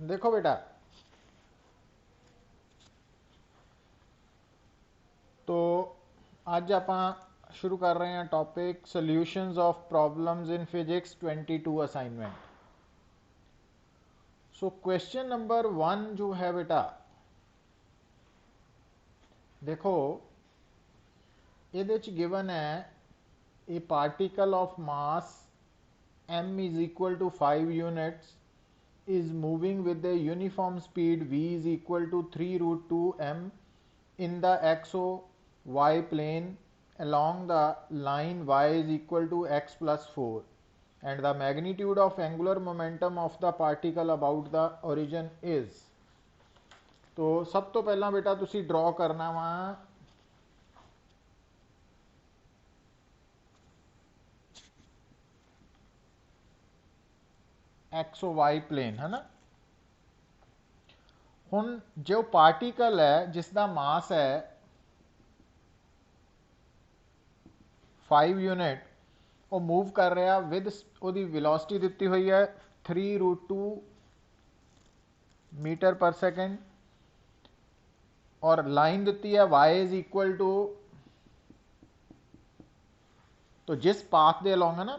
देखो बेटा, तो ਅੱਜ ਆਪਾਂ ਸ਼ੁਰੂ ਕਰ ਰਹੇ ਹਾਂ topic solutions of problems in physics 22 assignment. So question number 1 जो है बेटा, देखो ਇਹਦੇ ਚ गिवन है a particle of mass m is equal to 5 units is moving with a uniform speed v is equal to 3 root 2 m in the xy plane along the line y is equal to x plus 4 and the magnitude of angular momentum of the particle about the origin is। तो सब तो पहला बेटा तुसी draw करना वा x Y plane, है ना। हुण जो पार्टिकल है जिसका मास है 5 यूनिट, वो मूव कर रहा विद ਉਹਦੀ वेलोसिटी ਦਿੱਤੀ ਹੋਈ है 3 रूट 2 मीटर पर सेकेंड और लाइन ਦਿੱਤੀ है y इज इक्वल टू, तो जिस पाथ ਦੇ ਅਲੋਂਗ है ना,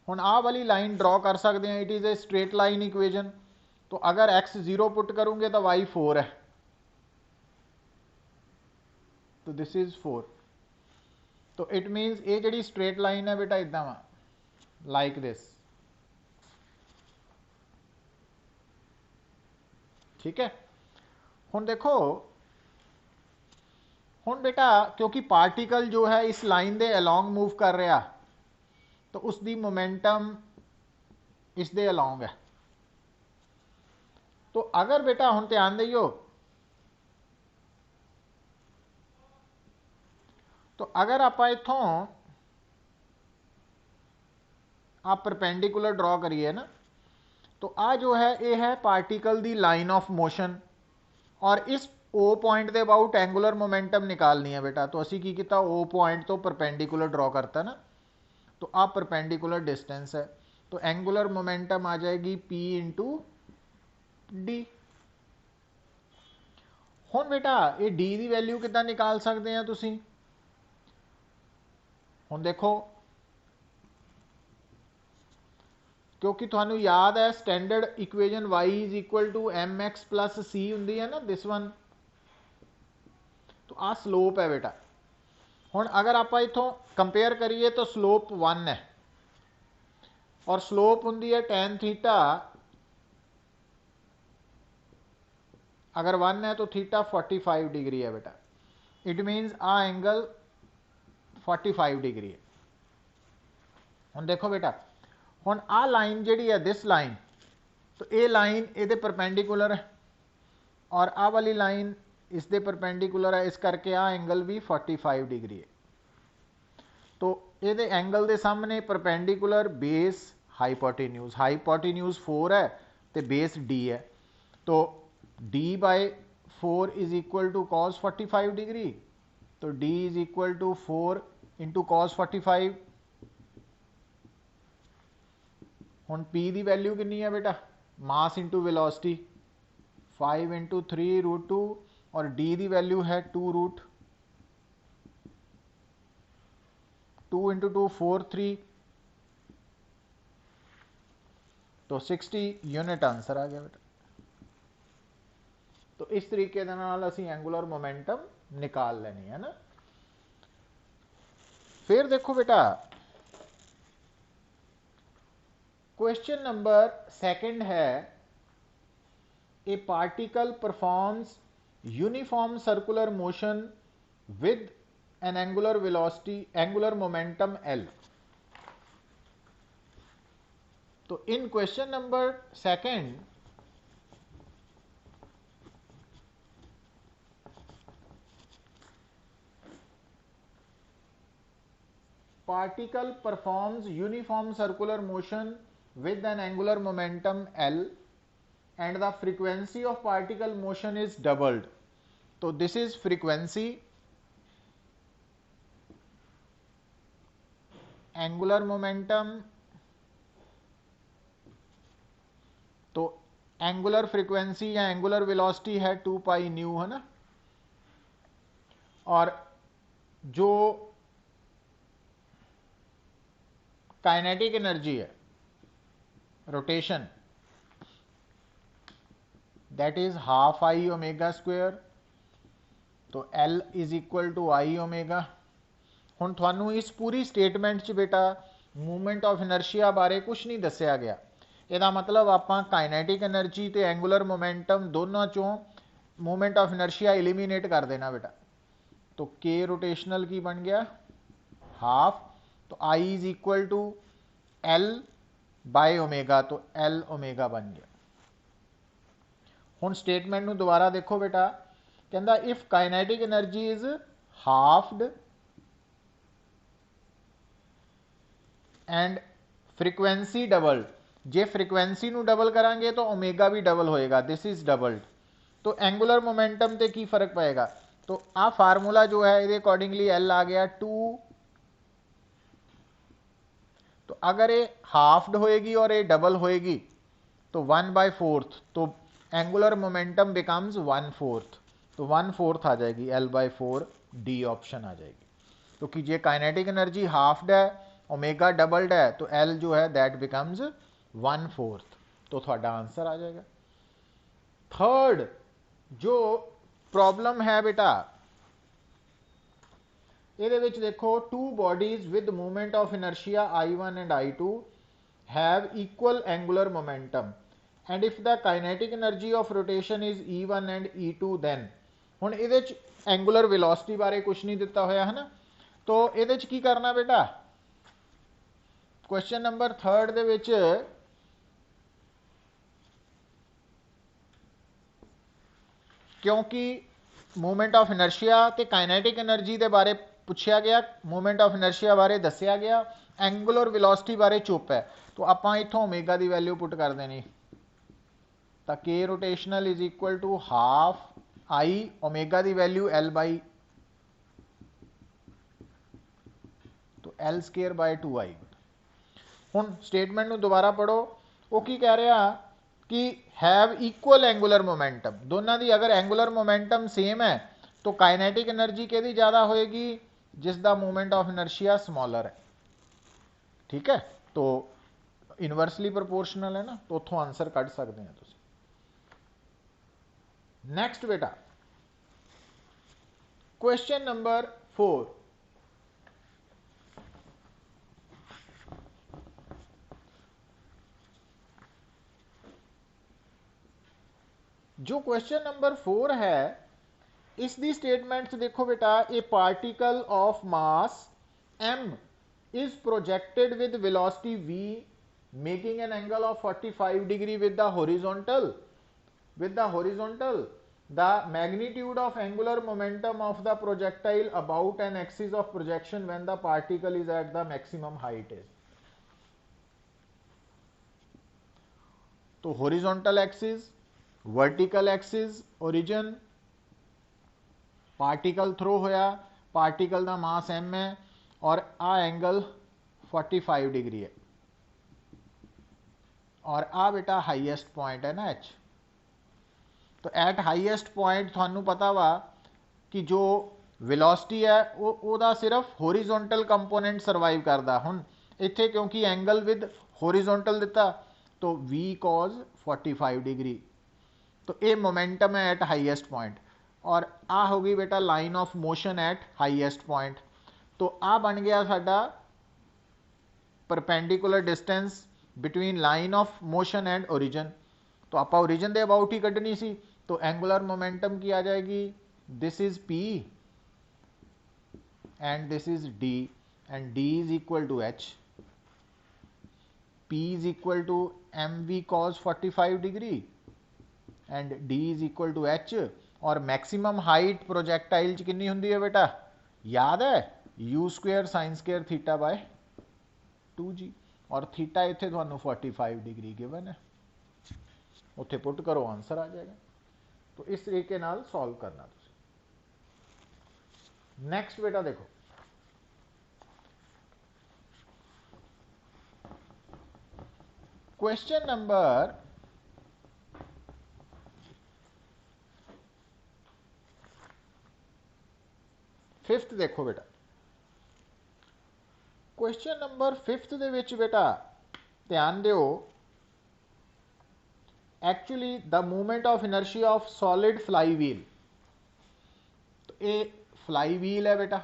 ਹੁਣ ਆਹ वाली लाइन ड्रॉ कर सकते हैं। It is a straight line equation. तो अगर x 0 पुट करूंगे तो y 4 है, तो दिस इज 4। तो इट मीनस ये जी स्ट्रेट लाइन है बेटा इदा वा लाइक दिस, ठीक है। हुण देखो, हुण बेटा क्योंकि पार्टिकल जो है इस लाइन के अलोंग मूव कर रहा, तो उसकी मोमेंटम इस दे अलोंग है। तो अगर बेटा हुण ध्यान दियो, तो अगर आप इथों आप परपेंडिकुलर ड्रॉ करिए ना, तो आ जो है ये है particle the line of motion और इस ओ पॉइंट के अबाउट एंगुलर मोमेंटम निकालनी है बेटा। तो असी की किया, ओ पॉइंट तो परपेंडिकुलर ड्रॉ करता ना, तो आ परपेंडिकुलर डिस्टेंस है, तो एंगुलर मोमेंटम आ जाएगी P इंटू डी। हुण बेटा ये डी की वैल्यू कितना निकाल सकते हैं तुसी? हुण देखो, क्योंकि थानू याद है standard equation y is equal to M X plus C होंगी है ना, दिस वन। तो आ स्लोप है बेटा। हुण अगर आप इथों कंपेयर करिए तो स्लोप 1 है और स्लोप होंगी है tan थीटा। अगर 1 है तो थीटा 45 डिग्री है बेटा। It means a angle 45 degree है। हुण देखो बेटा, हुण आ लाइन जी है दिस लाइन, तो ये लाइन ये परपेंडिकुलर है और आ वाली लाइन इस दे परपेंडिकुलर है, इस करके आ एंगल भी 45 डिग्री है। तो ये एंगल के सामने परपेंडिकुलर बेस हाईपोटेन्यूज, हाईपोटेन्यूज 4 है तो बेस d है, तो d by 4 is equal to cos 45 degree. तो d is equal to 4 into cos 45। हुण p की वैल्यू कितनी है बेटा? Mass into velocity 5 into 3 root 2 और d की वैल्यू है 2 रूट 2 इंटू 2 4 3, तो 60 यूनिट आंसर आ गया बेटा। तो इस तरीके असी एंगुलर मोमेंटम निकाल लेनी है ना। फिर देखो बेटा, क्वेश्चन नंबर 2 है, a particle performs uniform circular motion with N angular velocity, angular momentum L। तो इन question number 2 particle performs uniform circular motion with an angular momentum L and the frequency of particle motion is doubled। तो this is frequency, angular momentum, तो angular frequency या angular velocity है 2 pi nu, है ना, और जो kinetic energy है rotation, that is half I omega square, तो L is equal to I omega. हुण तुहानू इस पूरी स्टेटमेंट च बेटा मूवमेंट ऑफ इनर्शिया बारे कुछ नहीं दस्या गया। ਇਹਦਾ मतलब ਆਪਾਂ काइनेटिक एनर्जी ਤੇ एंगुलर मोमेंटम दोनों चों मूवमेंट ऑफ इनर्शिया एलिमिनेट कर देना बेटा। तो के रोटेशनल की बन गया हाफ, तो I is equal to L by omega, तो एल ओमेगा बन गया। हुण स्टेटमेंट नूं दोबारा देखो बेटा, कहंदा if kinetic energy is halved and frequency doubled, जे फ्रीक्वेंसी नू डबल करांगे तो ओमेगा भी डबल होएगा, दिस इज डबल्ड। तो एंगुलर मोमेंटम ते की फर्क पएगा, तो आ फार्मूला जो है ये अकॉर्डिंगली एल आ गया 2, तो अगर ये हाफ्ड होएगी और ये डबल होएगी तो 1/4, तो एंगुलर मोमेंटम बिकम्स 1/4, तो 1/4 आ जाएगी, L/4 डी ऑप्शन आ जाएगी। क्योंकि जे काइनेटिक एनर्जी हाफ्ड है, ओमेगा डबल्ड है, तो एल जो है दैट बिकम्स 1/4, तो थोड़ा आंसर आ जाएगा। थर्ड जो प्रॉब्लम है बेटा, ये देखो two bodies with movement of inertia I1 and I2 have equal angular momentum and if the kinetic energy of rotation is E1 and E2 then, हुण इहदे च एंगुलर वेलोसिटी बारे कुछ नहीं दिता होया है ना, तो इहदे च की करना बेटा, क्वेश्चन नंबर 3 दे विच क्योंकि मूवमेंट ऑफ इनर्शिया ते काइनेटिक एनर्जी के बारे पूछा गया, मूवमेंट ऑफ इनर्शिया बारे दसिया गया, एंगुलर वेलोसिटी बारे चुप है, तो आप इतों ओमेगा की वैल्यू पुट कर देनी, तो के rotational is equal to half I, omega की वैल्यू L/, तो L²/2I। हुण स्टेटमेंट नूं दोबारा पढ़ो, वो की कह रहा कि हैव इक्वल एंगुलर मोमेंटम, दोनों की अगर एंगुलर मोमेंटम सेम है तो काइनेटिक एनर्जी किहदी ज़्यादा होएगी, जिसका मूवमेंट ऑफ इनर्शिया स्मॉलर है, ठीक है, तो इनवर्सली प्रोपोर्शनल है ना, तो उतों आंसर कढ़ सकते हैं तुसीं। नैक्सट बेटा क्वेश्चन नंबर 4, जो क्वेश्चन नंबर 4 है इसकी स्टेटमेंट देखो बेटा, ए particle of mass m is projected with velocity v making an angle of 45 degree with the horizontal, the magnitude of angular momentum of the projectile about an axis of projection when the particle is at the maximum height is, तो horizontal axis, vertical axis origin, particle throw होया, particle का mass m है और आ angle 45 degree है, और आ बेटा highest point है ना h, तो एट हाईएस्ट पॉइंट थानू पता वा कि जो वेलोसिटी है वो सिर्फ होरिजोनटल कंपोनेंट सर्वाइव करता। हुण इत्थे क्योंकि एंगल विद होरिजोनटल दिता तो v cos 45 डिग्री, तो ये मोमेंटम है एट हाईएस्ट पॉइंट, और आ हो गई बेटा line of motion eight highest point, तो आ बन गया साडा perpendicular distance between line of motion and origin, तो आप ओरिजिन के अबाउट ही कढ़नी सी, तो एंगुलर मोमेंटम की आ जाएगी, this is P and this is D and D is equal to H, P is equal to mv cos 45 degree and D is equal to H, और maximum height projectile कितनी होंगी है बेटा, याद है u² sin² θ/2g, और theta इत्थे तुहानू 45 डिग्री गिवन है, उत्थे पुट करो आंसर आ जाएगा। तो इस तरीके नाल सॉल्व करना तुसीं। नैक्सट बेटा देखो, क्वेश्चन नंबर 5th देखो बेटा, क्वेश्चन नंबर 5th दे विच बेटा ध्यान दिओ, actually the movement of inertia of solid fly wheel, तो ये फ्लाई व्हील है बेटा,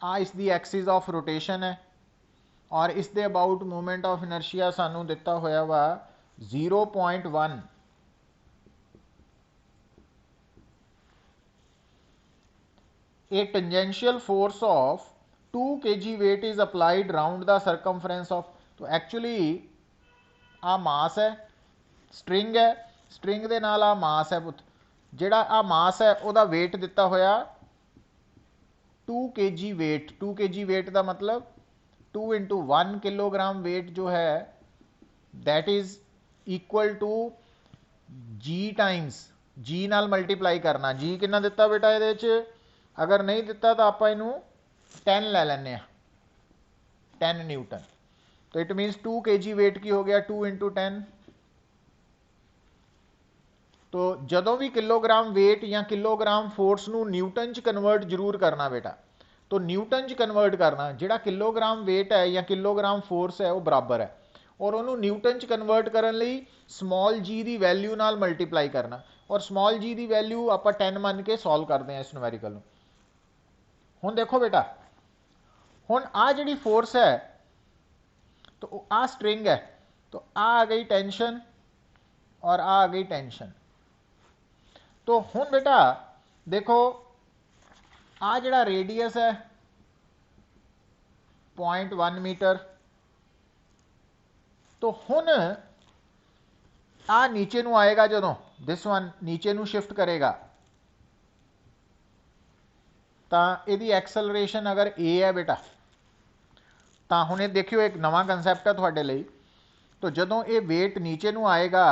आ इसकी एक्सिस ऑफ रोटेशन है और इस दे अबाउट मूवमेंट ऑफ इनर्शिया सानू दिता होया वा 0.1। A tangential force of 2 kg weight is applied round the circumference of, तो एक्चुअली आ मास है, स्ट्रिंग है, स्ट्रिंग दे नाल आ मास है पुत, जिहड़ा आ मास है उहदा वेट दिता होया 2 kg वेट। 2 kg वेट का मतलब 2 × 1 किलोग्राम वेट जो है that is equal to g times, g नाल मल्टीप्लाई करना। जी कितना दिता बेटा ये च, अगर नहीं दिता तो आप इनू 10 लै लें, 10 न्यूटन। तो इट मीनस 2 kg वेट की हो गया 2 × 10। तो जदों भी किलोग्राम वेट या किलोग्राम फोर्स नू न्यूटन च कन्वर्ट जरूर करना बेटा, तो न्यूटन च कन्वर्ट करना, जिहड़ा किलोग्राम वेट है या किलोग्राम फोर्स है वो बराबर है, और उन्होंने न्यूटन च कन्वर्ट करने लई स्मॉल जी की वैल्यू नाल मल्टीप्लाई करना, और स्मॉल जी की वैल्यू आप 10 मन के सॉल्व करते हैं इस न्यूमेरिकल नूं। हुण देखो बेटा, हुण आ जिहड़ी फोर्स है तो आ स्ट्रिंग है, तो आ गई टेंशन और आ गई टेंशन। तो हुण बेटा देखो आ जिहड़ा रेडियस है 0.1 मीटर, तो हुण आ नीचे नूं आएगा, जदों दिस वन नीचे नूं शिफ्ट करेगा तो यदी एक्सलरेशन अगर ए है बेटा, तो हुण ये देखियो एक नवा कंसैप्ट है तुहाडे लई। तो जदों ये वेट नीचे नूं आएगा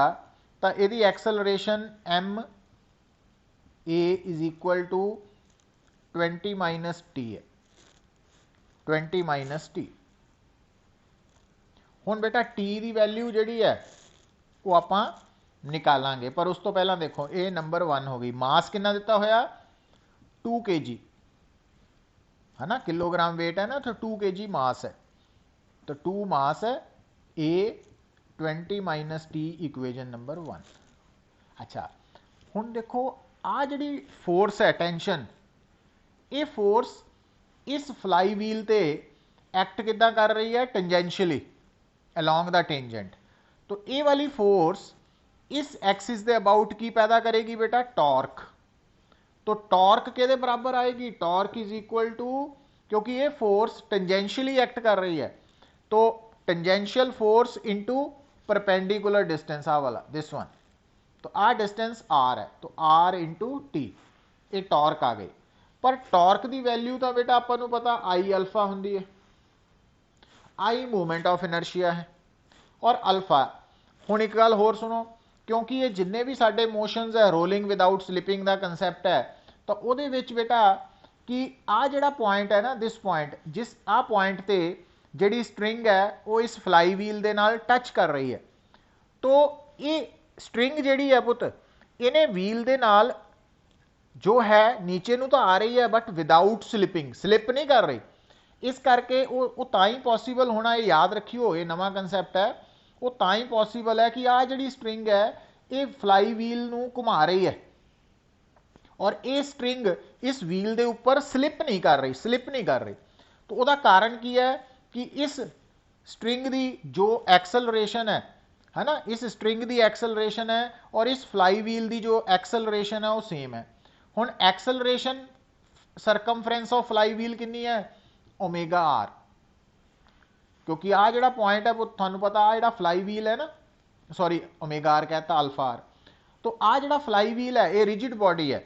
तो यदी acceleration m a is equal to 20 - T है, 20 - टी। हुण बेटा टी की वैल्यू जिहड़ी है वो आपां निकालांगे, पर उस तो पहला देखो ये नंबर 1 हो गई। मास कितना दिता होया 2 kg है ना, किलोग्राम वेट है ना, तो 2 kg मास है, तो 2 मास है, ए 20 - टी इक्वेजन नंबर 1। अच्छा हुण देखो आ जिहड़ी फोर्स है टेंशन, ये फोर्स इस फ्लाई व्हील ते एक्ट किद्दां कर रही है, टेंजेंशियली अलॉन्ग द टेंजेंट। तो ये वाली फोर्स इस एक्सिस दे अबाउट की पैदा करेगी बेटा, टॉर्क। तो टॉर्क के बराबर आएगी, टॉर्क इज इक्वल टू, क्योंकि ये फोर्स टेंजेंशियली एक्ट कर रही है, तो tangential force into perpendicular distance, आ वाला दिस वन, तो आ डिस्टेंस आर है, तो आर इंटू टी, ये टॉर्क आ गई। पर टॉर्क की वैल्यू तो बेटा आपको पता आई अल्फा होंगी है, आई मूवमेंट ऑफ इनर्शिया है, और अल्फा। हुण एक गल होर सुनो, क्योंकि ये जिन्ने भी साडे मोशनस है रोलिंग विदाउट स्लिपिंग का कंसैप्ट है, तो उहदे विच बेटा कि आ जिहड़ा पॉइंट है ना, दिस पॉइंट, जिस आ पॉइंट ते जिहड़ी स्ट्रिंग है वो इस फ्लाई व्हील दे नाल टच कर रही है, तो ये स्ट्रिंग जिहड़ी है पुत इन्हें व्हील दे नाल जो है नीचे नूं तो आ रही है, बट विदाउट स्लिपिंग, स्लिप नहीं कर रही। इस करके वो तां ही पॉसीबल होना, ये याद रखियो, ये नवा कंसैप्ट है, वो तां ही पॉसीबल है कि आ जिहड़ी स्ट्रिंग है ये फ्लाई व्हील नूं घुमा रही है, और ये स्ट्रिंग इस व्हील दे ऊपर स्लिप नहीं कर रही, स्लिप नहीं कर रही। तो उसका कारण की है कि इस स्ट्रिंग की जो एक्सलरेशन है ना, इस स्ट्रिंग की एक्सलरेशन है और इस फ्लाई व्हील की जो एक्सलरेशन है वो सेम है। हुण acceleration circumference of fly wheel कितनी है, ओमेगा आर, क्योंकि आ जिहड़ा पॉइंट है वो तुहानूं पता, आ जिहड़ा फ्लाई व्हील है ना, सॉरी ओमेगा आर कहता, अल्फा आर। तो आ जिहड़ा फ्लाई व्हील है ये रिजिड बॉडी है,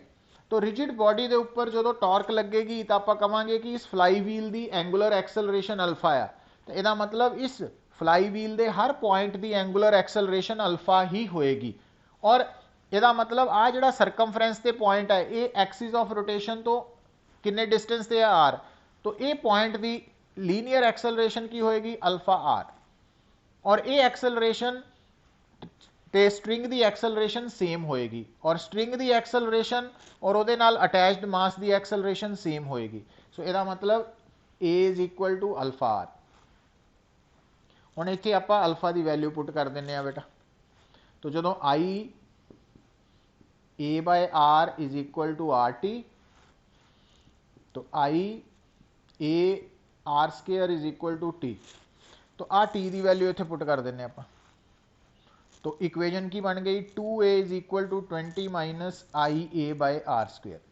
तो रिजिड बॉडी के उपर जो टॉर्क लगेगी तो आप कहांगे कि इस फ्लाई व्हील की एंगुलर एक्सलरेशन अल्फा है, तो यदा मतलब इस फ्लाई व्हील के हर पॉइंट की एंगुलर एक्सलरेशन अल्फा ही होएगी। और यदा मतलब आ जिहड़ा सरकमफ्रेंस ते पॉइंट है ये एक्सिस ऑफ रोटेशन तो किन्ने डिस्टेंस ते है आर, तो ये पॉइंट की लीनियर एक्सलरेशन की होएगी अल्फा आर, और ये एक्सलरेशन ਤੇ ਸਟ੍ਰਿੰਗ ਦੀ ਐਕਸਲਰੇਸ਼ਨ ਸੇਮ ਹੋਏਗੀ, ਔਰ ਸਟ੍ਰਿੰਗ ਦੀ ਐਕਸਲਰੇਸ਼ਨ ਔਰ ਉਹਦੇ ਨਾਲ ਅਟੈਚਡ ਮਾਸ ਦੀ ਐਕਸਲਰੇਸ਼ਨ ਸੇਮ ਹੋਏਗੀ। ਸੋ ਇਹਦਾ ਮਤਲਬ A is equal to alpha R. ਹੁਣ ਇੱਥੇ ਆਪਾਂ ਅਲਫਾ ਦੀ ਵੈਲਿਊ ਪੁੱਟ ਕਰ ਦਿੰਦੇ ਆ ਬੇਟਾ। तो जो I a by r is equal to r t, तो I a r square is equal to t, तो आ टी की वैल्यू इतने पुट कर दें आप। तो इक्वेजन की बन गई 2a is equal to 20 minus I a by r square.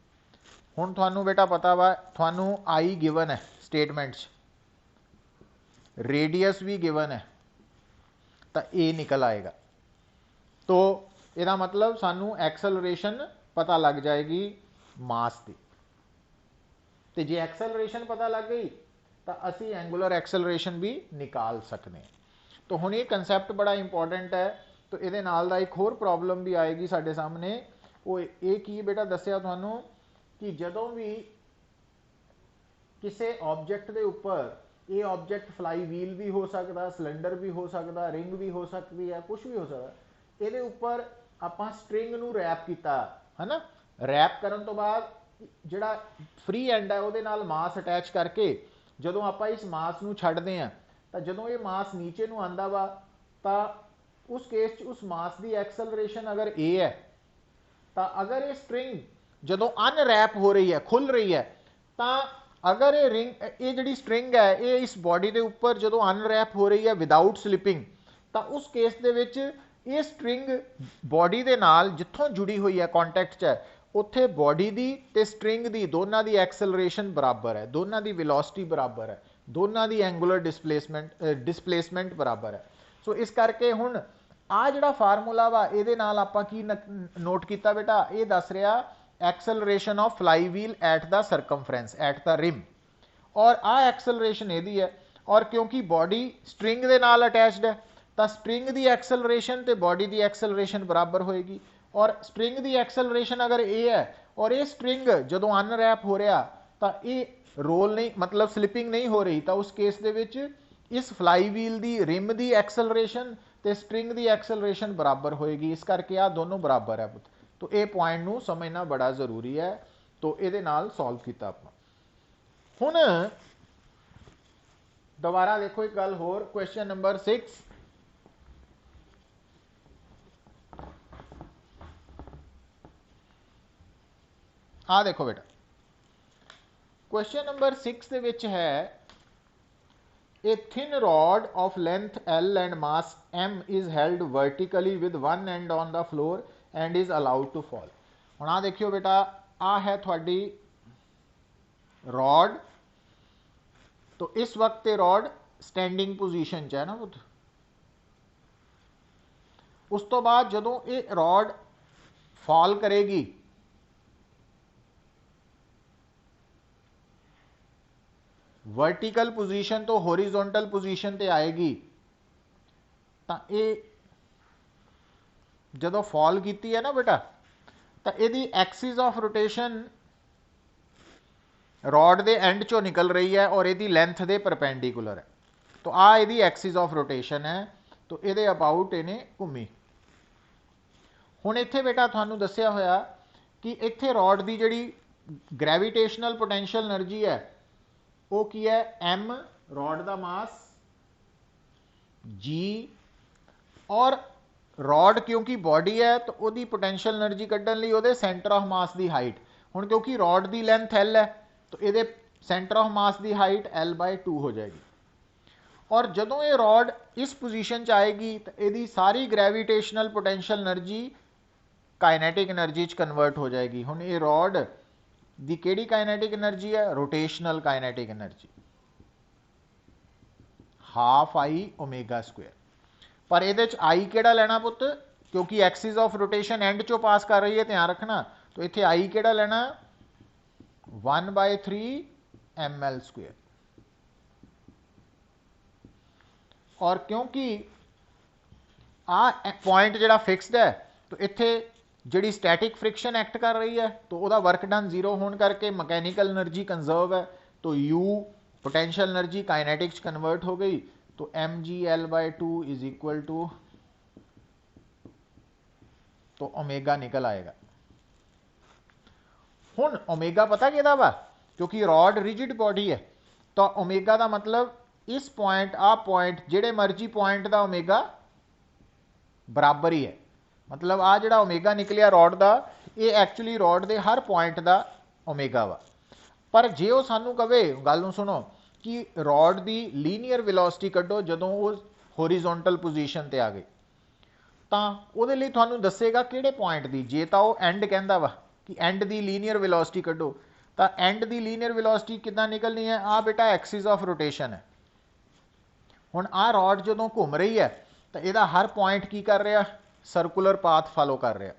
हुण थानू बेटा पता वा, थानू आई गिवन है स्टेटमेंट, रेडियस भी गिवन है, तो ए निकल आएगा। तो ਇਹਦਾ मतलब सानू एक्सलरेशन पता लग जाएगी मास की, तो जे एक्सलरेशन पता लग गई तो असी एंगुलर एक्सलरेशन भी निकाल सकते हैं। तो हुण ये कंसैप्ट बड़ा इंपॉर्टेंट है। तो ये नाल दा एक होर प्रॉब्लम भी आएगी साडे सामने, वो ये की बेटा दस्सिया तुहानू कि जदों भी किसी ऑब्जेक्ट के उपर, ये ऑब्जेक्ट फ्लाई व्हील भी हो सकता, सिलेंडर भी हो सकता, रिंग भी हो सकती है, कुछ भी हो सकता, ਇਹਦੇ ਉੱਪਰ ਆਪਾਂ ਸਟ੍ਰਿੰਗ ਨੂੰ ਰੈਪ ਕੀਤਾ ਹੈ ਨਾ। ਰੈਪ ਕਰਨ ਤੋਂ ਬਾਅਦ ਜਿਹੜਾ ਫ੍ਰੀ ਐਂਡ ਹੈ ਉਹਦੇ ਨਾਲ ਮਾਸ ਅਟੈਚ ਕਰਕੇ ਜਦੋਂ ਆਪਾਂ ਇਸ ਮਾਸ ਨੂੰ ਛੱਡਦੇ ਆ, ਤਾਂ ਜਦੋਂ ਇਹ ਮਾਸ ਨੀਚੇ ਨੂੰ ਆਂਦਾ ਵਾ, ਤਾਂ ਉਸ ਕੇਸ 'ਚ ਉਸ ਮਾਸ ਦੀ ਐਕਸਲਰੇਸ਼ਨ ਅਗਰ a ਹੈ, ਤਾਂ ਅਗਰ ਇਹ ਸਟ੍ਰਿੰਗ ਜਦੋਂ ਅਨਰੈਪ ਹੋ ਰਹੀ ਹੈ, ਖੁੱਲ ਰਹੀ ਹੈ, ਤਾਂ ਅਗਰ ਇਹ ਰਿੰਗ, ਇਹ ਜਿਹੜੀ ਸਟ੍ਰਿੰਗ ਹੈ ਇਹ ਇਸ ਬੋਡੀ ਦੇ ਉੱਪਰ ਜਦੋਂ ਅਨਰੈਪ ਹੋ ਰਹੀ ਹੈ ਵਿਦਆਊਟ ਸਲਿਪਿੰਗ, ਤਾਂ ਉਸ ਕੇਸ ਦੇ ਵਿੱਚ ਇਹ ਸਟ੍ਰਿੰਗ ਬੋਡੀ ਦੇ ਨਾਲ ਜਿੱਥੋਂ ਜੁੜੀ ਹੋਈ ਹੈ, ਕੰਟੈਕਟ 'ਚ ਹੈ, ਉੱਥੇ ਬੋਡੀ ਦੀ ਤੇ ਸਟ੍ਰਿੰਗ ਦੀ ਦੋਨਾਂ ਦੀ ਐਕਸਲਰੇਸ਼ਨ ਬਰਾਬਰ ਹੈ, ਦੋਨਾਂ ਦੀ ਵੈਲੋਸਿਟੀ ਬਰਾਬਰ ਹੈ, ਦੋਨਾਂ ਦੀ ਐਂਗੂਲਰ ਡਿਸਪਲੇਸਮੈਂਟ ਬਰਾਬਰ ਹੈ। ਸੋ ਇਸ ਕਰਕੇ ਹੁਣ ਆ ਜਿਹੜਾ ਫਾਰਮੂਲਾ ਵਾ ਇਹਦੇ ਨਾਲ ਆਪਾਂ ਕੀ ਨੋਟ ਕੀਤਾ ਬੇਟਾ, ਇਹ ਦੱਸ ਰਿਹਾ acceleration of flywheel at the circumference at the rim, और आ एक्सलरेशन यदी है, और क्योंकि बॉडी स्ट्रिंग दे नाल अटैच्ड है, तो स्ट्रिंग की एक्सलरेशन तो बॉडी की एक्सलरेशन बराबर होएगी। और स्ट्रिंग की एक्सलरेशन अगर ए है और ये स्ट्रिंग जो अनरैप हो रहा, तो ये रोल नहीं, मतलब स्लिपिंग नहीं हो रही, तो उस केस दे विच इस फ्लाई व्हील की रिम की एक्सलरेशन तो स्ट्रिंग की एक्सलरेशन बराबर होएगी। इस करके आ दोनों बराबर है पुत। तो ये पॉइंट नू समझना बड़ा जरूरी है। तो ये नाल सॉल्व किया आप। हुण दोबारा देखो एक गल होर, क्वेश्चन नंबर 6, आ देखो बेटा, क्वेश्चन नंबर 6 दे विच है a thin rod of length L and mass M is held vertically with one end on the floor and is allowed to fall। ਹੁਣ ਆ देखियो बेटा, आ है थोड़ी रॉड, तो इस वक्त ये रॉड स्टैंडिंग पोजीशन च है ना पुत। उस तो बाद जदों ये रॉड फॉल करेगी, वर्टिकल पोजीशन तो होरिजोनटल पोजीशन ते आएगी, तो ये जदों फॉल की है ना बेटा, तो यदि एक्सिस ऑफ रोटेशन रॉड के एंड चो निकल रही है और यदि लेंथ के परपेंडिकुलर है, तो आ यदि एक्सिस ऑफ रोटेशन है, तो ये अबाउट इन्हें घूमी। हुण इत्थे बेटा तुहानूं दस्सिया होया कि इत्थे रॉड की जिहड़ी ग्रैविटेशनल पोटेंशियल एनर्जी है वो की है M, रॉड का मास G, और रॉड क्योंकि बॉडी है तो वही पोटेंशियल एनर्जी कड्ढण लई उहदे सेंटर ऑफ मास की हाइट, हुण क्योंकि रॉड की लेंथ L है तो ये सेंटर ऑफ मास की हाइट L/2 हो जाएगी। और जदों ये रॉड इस पोजीशन च आएगी तो यदी सारी gravitational potential energy kinetic energy च कन्वर्ट हो जाएगी। हुण ये रॉड दी केड़ी काइनेटिक एनर्जी है, rotational kinetic energy, half I omega square. पर ये आई केड़ा लेना पुत, क्योंकि एक्सिस ऑफ रोटेशन एंड चो पास कर रही है, ध्यान रखना, तो इत्थे आई केड़ा लेना 1/3 ml स्क्वेयर। और क्योंकि आ पॉइंट जिहड़ा फिक्सड है, तो इत्थे जिहड़ी स्टैटिक फ्रिक्शन एक्ट कर रही है, तो वह वर्क डन 0 होने करके मैकेनिकल एनर्जी कंजर्व है, तो U potential energy kinetics convert हो गई, तो mgL/2 इज इक्वल टू तो ओमेगा निकल आएगा। हुण ओमेगा पता किहदा वा, क्योंकि रॉड रिजिड बॉडी है, तो ओमेगा का मतलब इस पॉइंट आ पॉइंट जिहड़े मर्जी पॉइंट का ओमेगा बराबर ही है। मतलब आ जिहड़ा ओमेगा निकलिया रॉड का, ये एक्चुअली रॉड के हर पॉइंट का ओमेगा वा। पर जे वो सानू कहे, गल नूं सुनो, कि रॉड की लीनियर वेलोसिटी कड्डो जदों वो होरीजोनटल पोजीशन ते आ गई, तो वो तुहानू दसेगा किहड़े पॉइंट की। जे तो वो एंड कहता वा कि एंड की लीनियर वेलोसिटी कड्डो, तो एंड की लीनियर वेलोसिटी किद्दां निकलनी है, आ बेटा एक्सिस ऑफ रोटेशन है। हुण आ रॉड जदों घूम रही है तो यदा हर पॉइंट की कर रहा, सर्कुलर पाथ फॉलो कर रहा।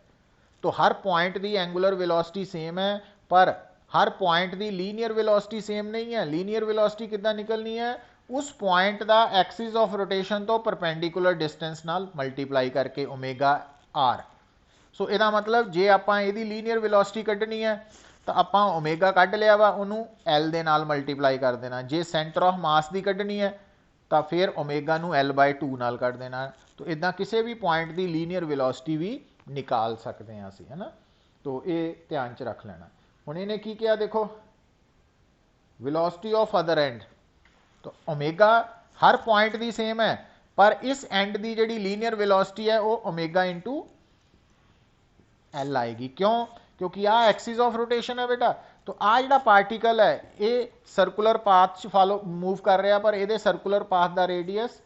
तो हर पॉइंट की एंगूलर वेलोसिटी सेम है, पर हर पॉइंट की लीनियर वेलोसिटी सेम नहीं है। लीनियर वेलोसिटी किद्दां निकलनी है, उस पॉइंट का एक्सिस ऑफ रोटेशन तो परपेंडिकुलर डिस्टेंस नाल मल्टीप्लाई करके ओमेगा आर। सो यदा मतलब जे आपां इहदी लीनियर वेलोसिटी कड्ढनी है तो आपां ओमेगा कढ लिया वा, उहनूं एल दे नाल मल्टीप्लाई कर देना। जे सेंटर ऑफ मास की कड्ढनी है तो फिर ओमेगा नूं L/2 नाल कट देना। तो इदा किसी भी पॉइंट की लीनियर वेलोसिटी भी निकाल सकते हैं असी, है ना। तो ये ध्यान च रख लेना। हुण इन्हें की किया, देखो वेलोसिटी ऑफ अदर एंड, तो ओमेगा हर पॉइंट की सेम है, पर इस एंड की जी लीनियर वेलोसिटी है वो ओमेगा इंटू एल आएगी। क्यों? क्योंकि आ एक्सिस ऑफ रोटेशन है बेटा। तो आ जिहड़ा पार्टिकल है ये सर्कुलर पाथ फॉलो मूव कर रहा, पर ये सर्कुलर पाथ का रेडियस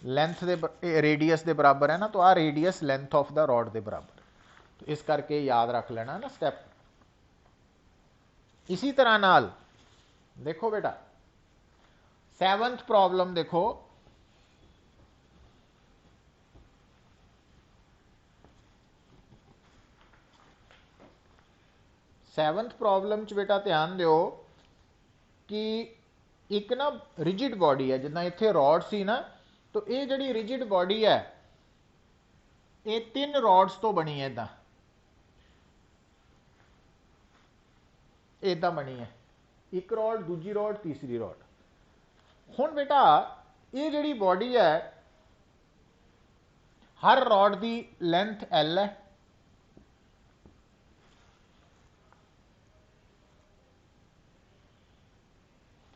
लेंथ दे रेडियस के बराबर है ना। तो आ radius length of the rod के बराबर। तो इस करके याद रख लेना ना स्टेप। इसी तरह नाल देखो बेटा 7th प्रॉब्लम देखो, सैवंथ प्रॉब्लम च बेटा ध्यान दो कि एक ना रिजिड बॉडी है, जिदा इत्थे रॉड सी ना, तो ये जी रिजिड बॉडी है ये 3 रॉड्स तो बनी है। इदा बनी है, एक रॉड, दूजी रॉड, तीसरी रॉड। हुण बेटा ये जी बॉडी है, हर रॉड की लेंथ L है,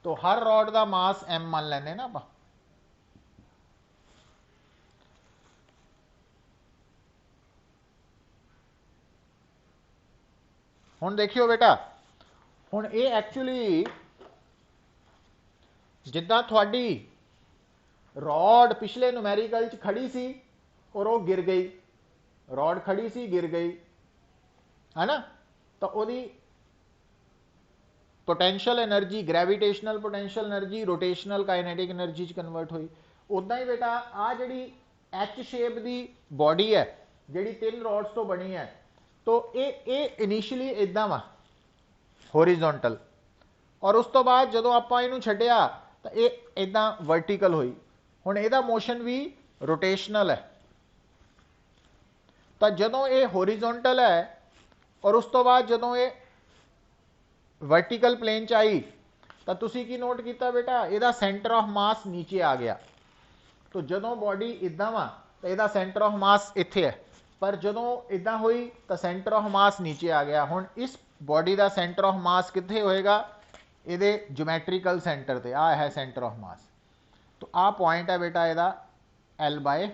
तो हर रॉड का मास M मान लेने ना आप। हुण देखियो बेटा, हुण ये एक्चुअली जिद्दां थोड़ी रॉड पिछले न्यूमेरिकल च खड़ी सी और वो गिर गई, रॉड खड़ी सी गिर गई, है ना। तो वही potential energy, gravitational potential energy rotational kinetic energy च कन्वर्ट हुई। उदा ही बेटा आ जी एच शेप की बॉडी है जी 3 रॉड्स तो बनी है, तो ये इनिशियली इदा वा होरीजोनटल, और उस तो बाद जो आप इनू छड्डिया तो ये इदा वर्टिकल हुई। हुण इहदा मोशन भी रोटेशनल है। तो जदों ये होरीजोनटल है और उस तो बाद जदों ये वर्टिकल प्लेन च आई, तो तुसी की नोट किया बेटा, ਇਹਦਾ सेंटर ऑफ मास नीचे आ गया। तो जदों बॉडी इदा वा तो ਇਹਦਾ सेंटर ऑफ मास इत्थे है, पर जदों इदा हुई तो सेंटर ऑफ मास नीचे आ गया। हुण इस बॉडी का सेंटर ऑफ मास कित्थे होएगा, ये ज्योमैट्रिकल सेंटर ते आ है सेंटर ऑफ मास। तो आ पॉइंट है बेटा ਇਹਦਾ L/,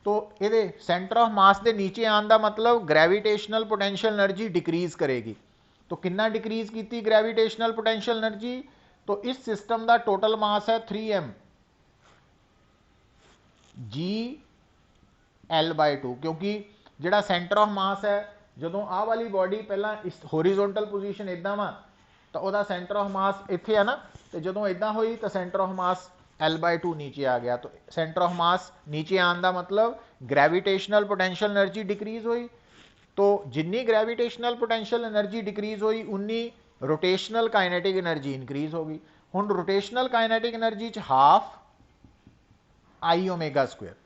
तो ये सेंटर ऑफ मास के नीचे आने का मतलब ग्रेविटेशनल पोटेंशियल एनर्जी डिक्रीज करेगी। तो कितना डिक्रीज की ग्रेविटेशनल पोटेंशियल एनर्जी, तो इस सिस्टम का टोटल मास है 3m G/L/2, क्योंकि जोड़ा सेंटर ऑफ मास है, जो आ वाली बॉडी पहला इस होरीजोनटल पोजीशन इदा वा तो वह सेंटर ऑफ मास इत्थे है ना, तो जो इदा हुई तो सेंटर ऑफ मास L/2 नीचे आ गया। तो सेंटर ऑफ मास नीचे आने का मतलब ग्रेविटेशनल पोटेंशियल एनर्जी डिक्रीज हुई। तो जिन्नी ग्रेविटेशनल पोटेंशियल एनर्जी डिक्रीज हुई उन्नी रोटेशनल काइनेटिक एनर्जी इंक्रीज होगी। हुण rotational kinetic energy half I omega square,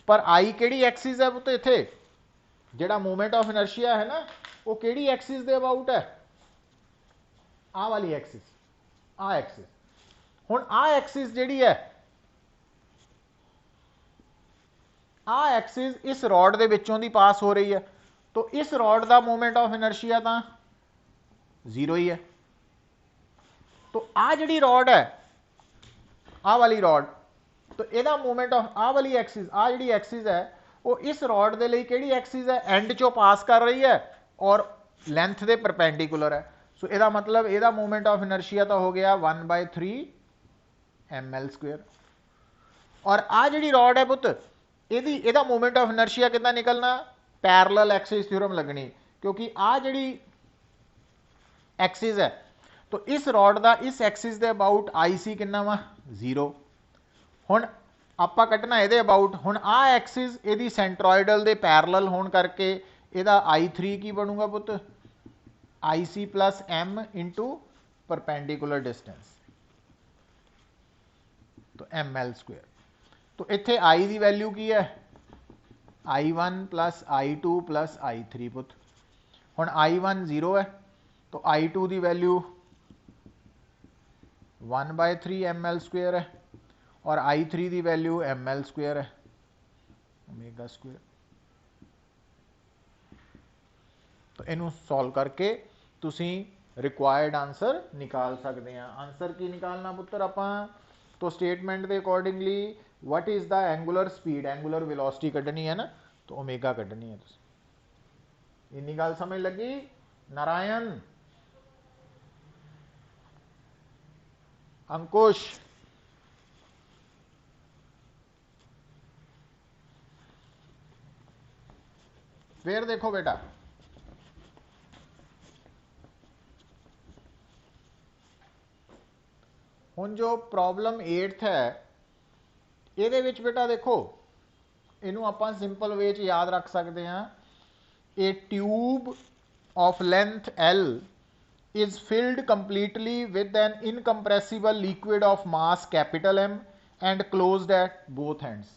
पर आई केड़ी एक्सिस है तो इत्थे जिहड़ा मूवमेंट ऑफ इनर्शिया है ना, वो केड़ी एक्सिस दे अबाउट है, आ वाली एक्सिस, आ एक्सिस। हुण आ एक्सिस जिहड़ी है आ एक्सिस इस रॉड के विचों दी पास हो रही है, तो इस रॉड का मोमेंट ऑफ इनर्शिया तो जीरो ही है। तो आ जी रॉड है, आ वाली रॉड, तो यदा मोमेंट ऑफ आ वाली एक्सिस, आ जी एक्सिस है वो इस रॉड के लिए कि एक्सिस है, एंड चो पास कर रही है और लेंथ के परपेंडिकुलर है। सो यदा मतलब यदा मोमेंट ऑफ इनर्शिया तो हो गया 1/3 ml²। और आ जी रॉड है पुत, यदा मोमेंट ऑफ इनर्शिया कितना निकलना, पैरेलल एक्सिस थ्योरम लगनी, क्योंकि आ जी एक्सिस है तो इस रॉड का इस एक्सिस के अबाउट आई सी कितना वा 0। हुण आपां कड्ढना इहदे अबाउट, हुण आ एक्सिस इहदी सेंट्रोइडल दे पैरेलल होने करके इहदा I3 की बनूगा पुत, IC plus M into perpendicular distance, तो ml²। तो इत्थे I की वैल्यू की है I1 plus I2 plus I3 पुत। हुण I1 0 है तो I2 की वैल्यू 1/3 ml² है और I3 की वैल्यू ml² है, ओमेगा²। तो इनू सॉल्व करके तुसी रिक्वायर्ड आंसर निकाल सकते हैं। आंसर की निकालना पुत्र आपां, तो स्टेटमेंट के accordingly what is the angular speed, angular velocity कढ़नी है ना, तो ओमेगा कढ़नी है। इन्नी गल समझ लगी नारायण, अंकुश? फिर देखो बेटा, हुण जो प्रॉब्लम 8th है, ये बेटा देखो इनू आपां सिंपल वे च याद रख सकते हैं। ए tube of length L is filled completely with an incompressible liquid of mass capital M and closed at both ends।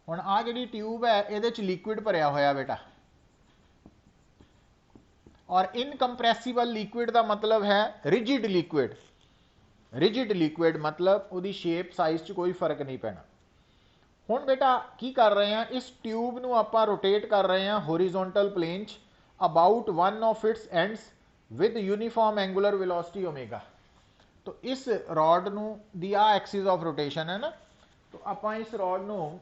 हुण आ जिहड़ी ट्यूब है इहदे च लिक्विड भरिया होया बेटा, और इनकंप्रैसिबल लिक्विड का मतलब है रिजिड लिक्विड। रिजिड लिक्विड मतलब उसकी शेप साइज च कोई फर्क नहीं पैना। हुण बेटा की कर रहे हैं, इस ट्यूब नूं आपां रोटेट कर रहे हैं होरिजोनटल प्लेन च about one of its ends with uniform angular velocity omega. तो इस रॉड नूं दी आ एक्सिस ऑफ रोटेशन है ना, तो आपां इस रॉड नूं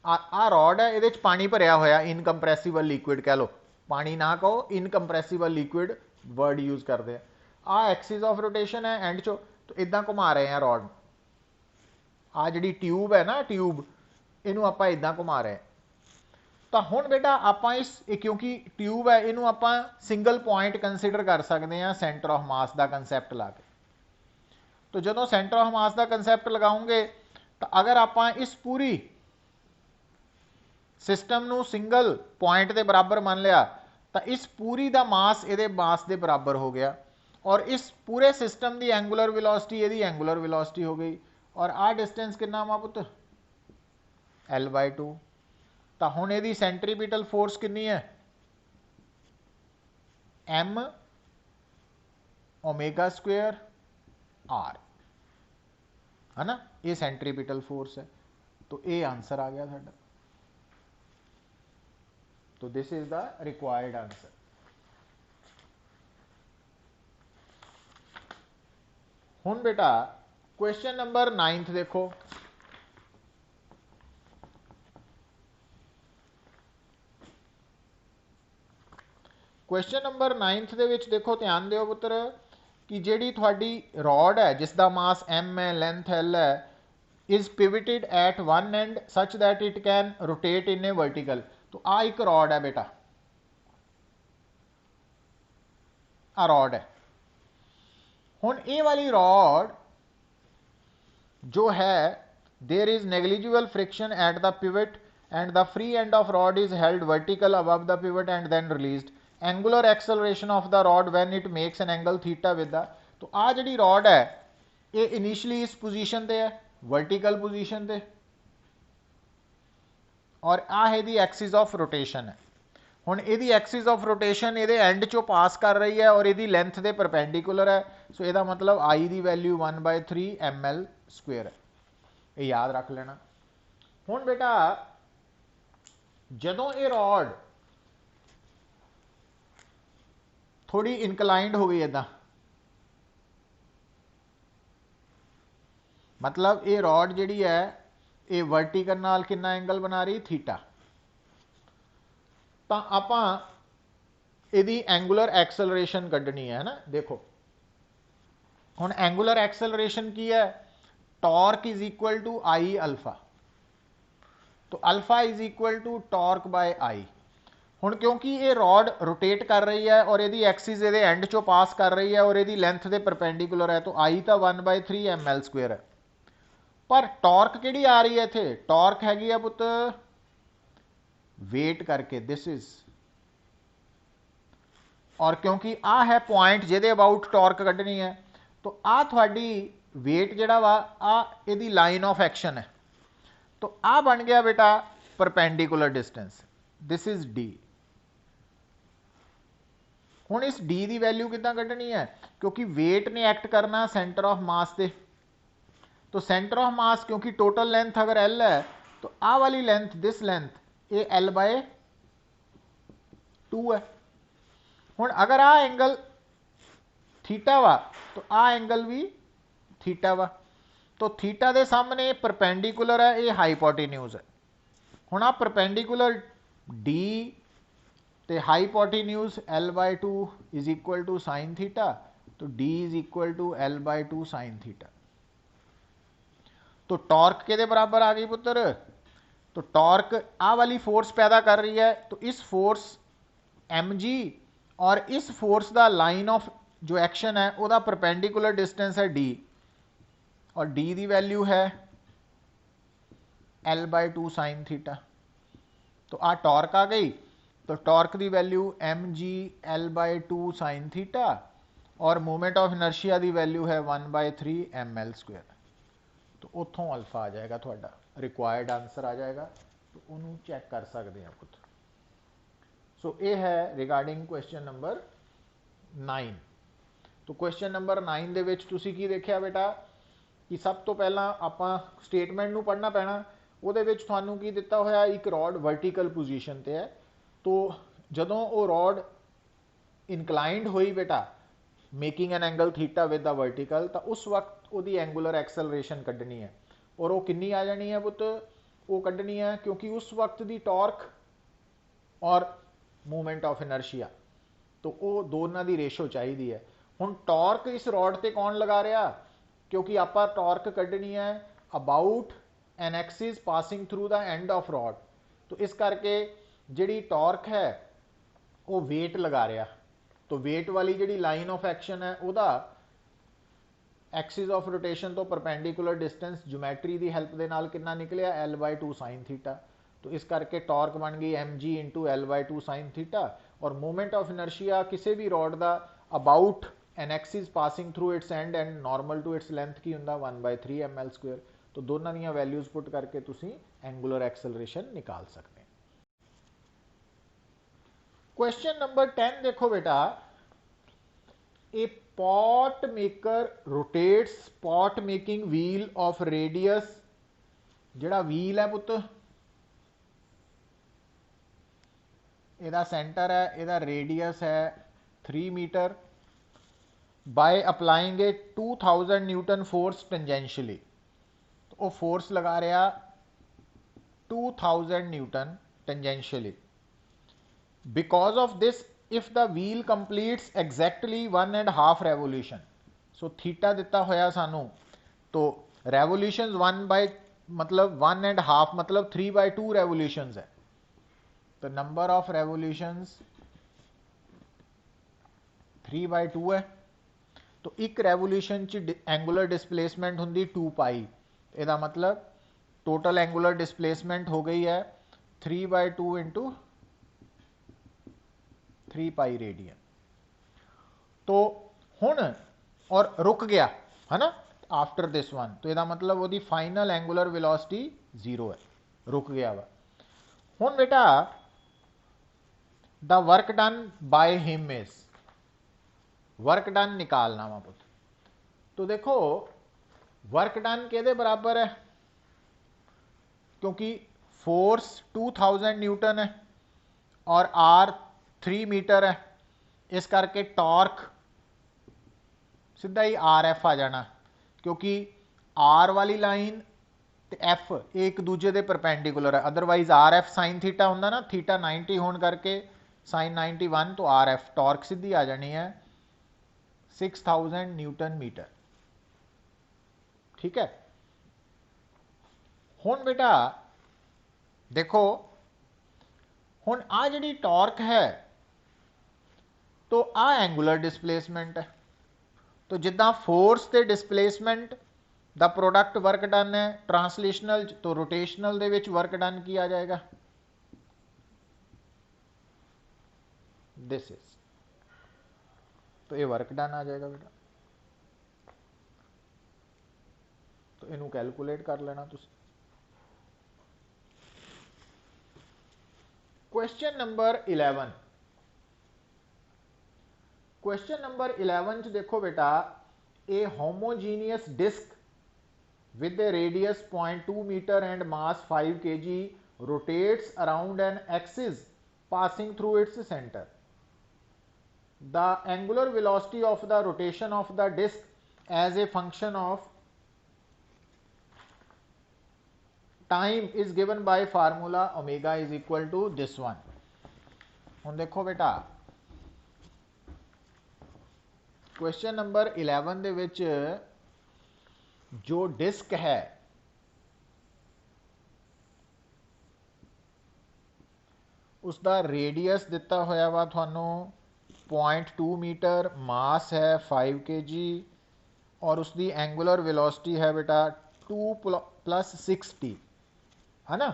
आ रॉड है, ये पानी भरिया होया इनकंप्रैसिबल लिक्विड कह लो, पानी ना कहो इनकंप्रैसिबल लिक्विड वर्ड यूज करते हैं। आ एक्सिस ऑफ रोटेशन है एंड चो, तो इदा घुमा रहे हैं रॉड। आ जी ट्यूब है ना, ट्यूब इनू आप इदा घुमा रहे हैं। तो हुण बेटा आप इस, क्योंकि ट्यूब है इनू आप सिंगल पॉइंट कंसिडर कर सकते हैं सेंटर ऑफ मास का कंसैप्ट ला के। तो जो सेंटर ऑफ मास का कंसैप्ट लगाओगे तो अगर आप इस पूरी सिस्टम नू सिंगल पॉइंट के बराबर मान लिया तो इस पूरी का मास ये मास के बराबर हो गया, और इस पूरे सिस्टम की एंगुलर वेलोसिटी यदि एंगुलर वेलोसिटी हो गई। और आ डिस्टेंस कितना वा पुत L/2। तो हुण इहदी सेंट्रीपिटल फोर्स कितनी है M ओमेगा² R, है ना, ये सेंट्रीपिटल फोर्स है। तो ये आंसर आ गया साडा। तो this is the required answer. हुण बेटा क्वेश्चन नंबर 9th देखो, क्वेश्चन नंबर 9th दे विच देखो ध्यान दिओ पुत्र कि जिहड़ी तुहाडी रॉड है जिसका मास M है, लेंथ L है, is pivoted at one end such that it can rotate in a vertical. तो आ एक रॉड है बेटा, आ रॉड है। हुण ये वाली रॉड जो है there is negligible friction at the pivot and the free end of rod is held vertical above the pivot end then released. Angular acceleration of the rod when it makes an angle theta with the. तो आ जिहड़ी rod है ये initially इस position ते है, vertical position ते, और आ है दी एक्सिस ऑफ रोटेशन है। हुण इहदी एक्सिस ऑफ रोटेशन इहदे एंड चो पास कर रही है और इहदी लेंथ दे परपेंडिकुलर है। सो इहदा मतलब आई दी वैल्यू 1/3 ml² है। ये याद रख लेना। हुण बेटा जदों ये रॉड थोड़ी इनकलाइंड हो गई इदा, मतलब ये रॉड जिहड़ी है ये वर्टिकल नाल कितना एंगल बना रही थीटा, तो आपां इहदी एंगुलर एक्सलरेशन कड्ढनी है ना। देखो हुण एंगुलर एक्सलरेशन की है, torque is equal to I alpha, तो alpha is equal to torque by I. हुण क्योंकि ये रॉड रोटेट कर रही है और यदि एक्सिस ये एंड चो पास कर रही है और यदि लेंथ के परपेंडिकुलर है, तो आई तो 1/3 ml स्क्वेयर है, पर टॉर्क किहड़ी आ रही है इत्थे, टॉर्क हैगी है पुत वेट करके, दिस इज, और क्योंकि आ है पॉइंट जिहदे अबाउट टॉर्क कड्ढनी है, तो आ थोड़ी वेट जिहड़ा वा आ इहदी लाइन ऑफ एक्शन है, तो आ बन गया बेटा perpendicular distance, this is D. हुण इस डी की वैल्यू कितना कड्ढनी है, क्योंकि वेट ने एक्ट करना सेंटर ऑफ मास से, तो सेंटर ऑफ मास क्योंकि टोटल लेंथ अगर एल है तो आ वाली लेंथ, दिस लेंथ ये L/2 है। हुण अगर आ एंगल थीटा वा तो आ एंगल भी थीटा वा, तो थीटा के सामने परपेंडिकुलर है, ये हाईपोटेन्यूज है। हुण आ परपेंडिकुलर डी ते hypotenuse L/2 is equal to sine theta, तो D is equal to L/2 sine theta. तो टॉर्क के बराबर आ गई पुत्र, तो टॉर्क आ वाली फोर्स पैदा कर रही है, तो इस फोर्स mg और इस फोर्स का लाइन ऑफ जो एक्शन है वह परपेंडिकुलर डिस्टेंस है d, और d की वैल्यू है L/2 साइन थीटा। तो आ टॉर्क आ गई, तो टॉर्क की value mg L/2 sine theta, और मूवमेंट ऑफ इनर्शिया की वैल्यू है 1/3 ml स्क्वेयर। तो उतों अल्फा आ जाएगा, थोड़ा रिक्वायर्ड आंसर आ जाएगा, तो उन्होंने चैक कर सकते हैं खुद। सो ये है रिगार्डिंग क्वेश्चन नंबर 9। तो क्वेश्चन नंबर 9 दे विच तुसी की देखिया बेटा कि सब तो पहला आपां स्टेटमेंट नूं पढ़ना पैना, उहदे विच तुहानूं की दिता होया एक रॉड वर्टिकल पोजीशन ते है, तो जदों वो रॉड इनकलाइंड हुई बेटा making an angle theta with the vertical, तो उस वक्त वो एंगुलर एक्सलरेशन कड्ढनी है, और वो कितनी आ जानी है पुत, वो कड्ढनी है क्योंकि उस वक्त की टॉर्क और मूवमेंट ऑफ इनर्शिया, तो वो दोनों की रेशो चाहिए है। हुण टॉर्क इस रॉड ते कौन लगा रहा, क्योंकि आप टॉर्क कड्ढनी है about an axis passing through the end of rod, तो इस करके जिहड़ी टॉर्क है वो वेट लगा रहा, तो वेट वाली जिहड़ी लाइन ऑफ एक्शन है वह एक्सिस ऑफ रोटेशन तो परपेंडिकुलर डिस्टेंस ज्योमैट्री की हैल्प के नाल कितना निकलिया L/2 साइन थीटा, तो इस करके टॉर्क बन गई mg into L/2 sine theta, और मूवमेंट ऑफ इनर्शिया किसी भी रॉड का about an axis passing through its end and normal to its length की हुंदा 1/3 ml स्क्वेयर। तो दोनों दी वैल्यूज पुट करके तुसी एंगुलर एक्सलरेशन निकाल सकते हैं। क्वेश्चन नंबर 10 देखो बेटा, a pot maker rotates pot making wheel of radius, जिहड़ा व्हील है पुत इहदा सेंटर है, इहदा रेडियस है 3 metre, by applying a 2000 newton force tangentially, तो वो फोर्स लगा रहा 2000 newton tangentially. Because of this if the wheel completes exactly 1.5 revolution, so theta दिता होया सानू, तो रेवोल्यूशन 1.5 मतलब 3/2 रेवोल्यूशन है, तो नंबर ऑफ रेवोल्यूशंस 3/2 है, तो एक रेवोल्यूशन च एंगुलर डिस्प्लेसमेंट होंगी 2 पाई, इसका मतलब टोटल एंगुलर डिस्प्लेसमेंट हो गई है 3/2 इंटू 3 पाई रेडियन। तो हुण और रुक गया है ना आफ्टर दिस वन, तो इसका मतलब वो फाइनल एंगुलर वेलोसिटी 0 है, रुक गया वा। हुण बेटा the work done by him is, work done निकालना वा पुत, तो देखो वर्क डन के बराबर है क्योंकि फोर्स 2000 न्यूटन है और आर 3 मीटर है, इस करके टॉर्क सीधा ही आर एफ आ जाना, क्योंकि आर वाली लाइन ते एफ एक दूजे के परपेंडिकुलर है। Otherwise R F sine theta होंगे ना, थीटा 90 होने करके साइन 91, तो आर एफ टॉर्क सीधी आ जानी है 6000 न्यूटन मीटर। ठीक है, हुण बेटा देखो, हुण आ जिहड़ी टॉर्क है तो आ एंगुलर डिस्प्लेसमेंट है, तो जिदा फोर्स ते डिस्प्लेसमेंट दा प्रोडक्ट वर्क डन है ट्रांसलेशनल, तो rotational they which work done की आ जाएगा, दिस इज, तो ये वर्क डन आ जाएगा बेटा। तो इनू कैलकुलेट कर लेना तुसी। क्वेश्चन नंबर 11, क्वेश्चन नंबर 11 च देखो बेटा, a homogeneous disc with a radius 0.2 meter and mass 5 kg rotates around an axis passing through its center. The angular velocity of the rotation of the disk as a function of time is given by formula omega is equal to this one. हुण देखो बेटा, question number 11 दे विच जो disc है उसका radius दिता होया वा थानू 0.2 मीटर, मास है 5 kg और उसकी एंगुलर वेलोसिटी है बेटा 2 + 60, है ना।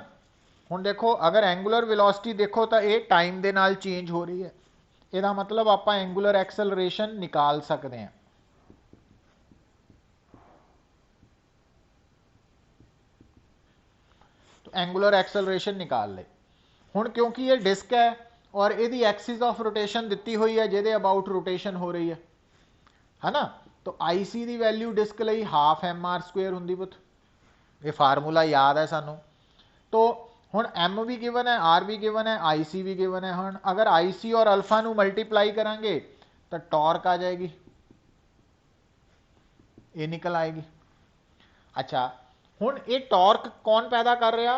हुण देखो, अगर एंगुलर वेलोसिटी देखो तो ये टाइम दे नाल चेंज हो रही है, इसका मतलब आप एंगुलर एक्सेलरेशन निकाल सकते हैं। एंगुलर एक्सेलरेशन निकाल ले। हुण क्योंकि ये डिस्क है और यदि एक्सिस ऑफ रोटेशन दी हुई है जिहदे अबाउट रोटेशन हो रही है ना, तो आई सी की वैल्यू डिस्क लई हाफ mr² हुंदी पुत, ये फार्मूला याद है सानू। तो हुण एम भी गिवन है, आर भी गिवन है, आई सी भी गिवन है। हुण अगर आई सी और अल्फा नू मल्टीप्लाई करांगे तो टॉर्क आ जाएगी, ये निकल आएगी। अच्छा, हुण ये टॉर्क कौन पैदा कर रहा,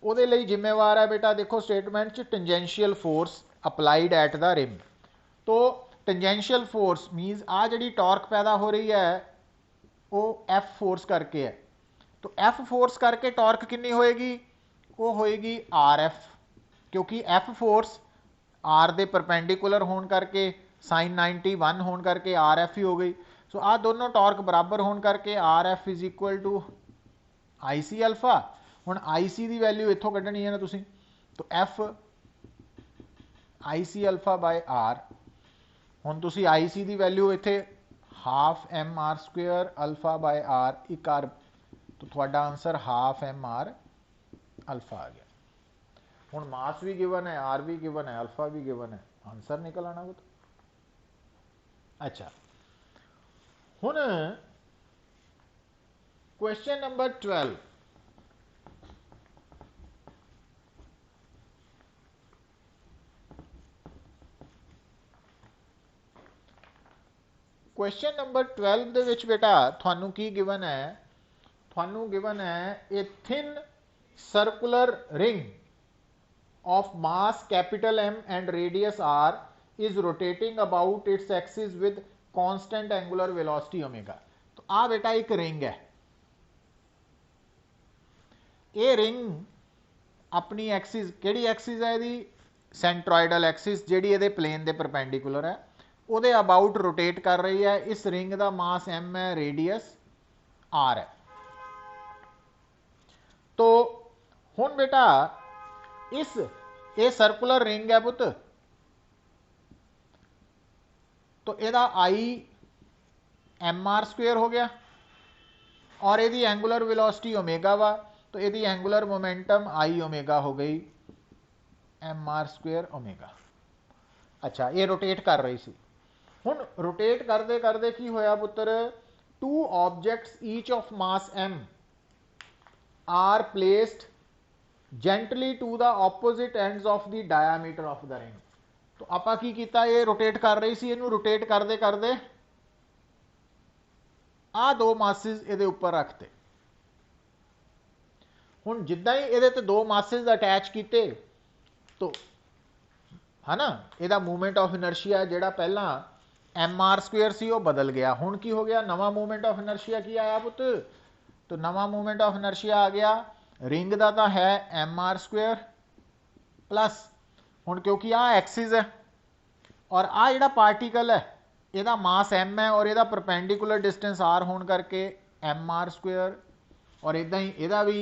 ਉਹਦੇ ਲਈ जिम्मेवार है बेटा, देखो स्टेटमेंट च tangential force applied at the rim. तो टेंजेंशियल फोर्स मीनस आ जी टॉर्क पैदा हो रही है वो एफ फोर्स करके है, तो एफ फोर्स करके टॉर्क कितनी होएगी, वो होएगी आर एफ, क्योंकि एफ फोर्स आर दे परपेंडिकुलर होने करके साइन 91 होने करके आर एफ ही हो गई। सो आ दोनों टॉर्क बराबर होने करके R F is equal to I C alpha. हुण आई सी की वैल्यू इत्थों कढ़नी है ना तुसीं, तो F I C alpha by R. हुण तुसीं आई सी की वैल्यू इत्थे ½ mr² अल्फा बाय आर एक आर, तो तुहाडा आंसर ½ mr अल्फा आ गया। हुण मास भी गिवन है, आर भी गिवन है, अल्फा भी गिवन है, आंसर निकल आना वो। अच्छा, हुण क्वेश्चन नंबर 12, क्वेश्चन नंबर 12 दे विच बेटा थानू की गिवन है, थानू गिवन है a thin circular ring of mass capital M and radius R is rotating about its axis with constant angular velocity omega. तो आ बेटा एक रिंग है, ये रिंग अपनी एक्सिस केड़ी एक्सिस है यदी सेंट्रोइडल एक्सिस जिहड़ी इहदे प्लेन दे परपेंडिकुलर है ਉਹਦੇ अबाउट रोटेट कर रही है। इस रिंग का मास M है, रेडियस R है। तो हुण बेटा इस ये सर्कुलर रिंग है पुत, तो यदा I mr² हो गया और यदी एंगुलर वेलोसिटी ओमेगा वा, तो यदी एंगुलर मोमेंटम I ओमेगा हो गई mr² ओमेगा। अच्छा, ये रोटेट कर रही सी। हुण रोटेट करते करते की होया पुत्र, two objects each of mass M are placed gently to the opposite ends of the diameter of the ring. तो ਆਪਾਂ ਕੀ ਕੀਤਾ, ਇਹ ਰੋਟੇਟ ਕਰ ਰਹੀ ਸੀ, ਇਹਨੂੰ ਰੋਟੇਟ ਕਰਦੇ ਕਰਦੇ ਆ ਦੋ ਮਾਸਿਸ ਇਹਦੇ ਉੱਪਰ ਰੱਖਤੇ। ਹੁਣ ਜਿੱਦਾਂ ਹੀ ਇਹਦੇ ਤੇ ਦੋ ਮਾਸਿਸ ਅਟੈਚ ਕੀਤੇ तो है ना, ਇਹਦਾ मूवमेंट ऑफ इनर्शिया ਜਿਹੜਾ ਪਹਿਲਾਂ mr² ਸੀ ਉਹ बदल गया। ਹੁਣ ਕੀ हो गया, नवा मूवमेंट ऑफ इनर्शिया की आया पुत, तो नवा मूवमेंट ऑफ इनर्शिया आ गया। रिंग का तो है mr² प्लस ਹੁਣ क्योंकि आ एक्सिस है और आ ਜਿਹੜਾ पार्टिकल है ਇਹਦਾ मास m है और ਇਹਦਾ परपेंडिकुलर डिस्टेंस r होने करके mr² और इदा ही ਇਹਦਾ भी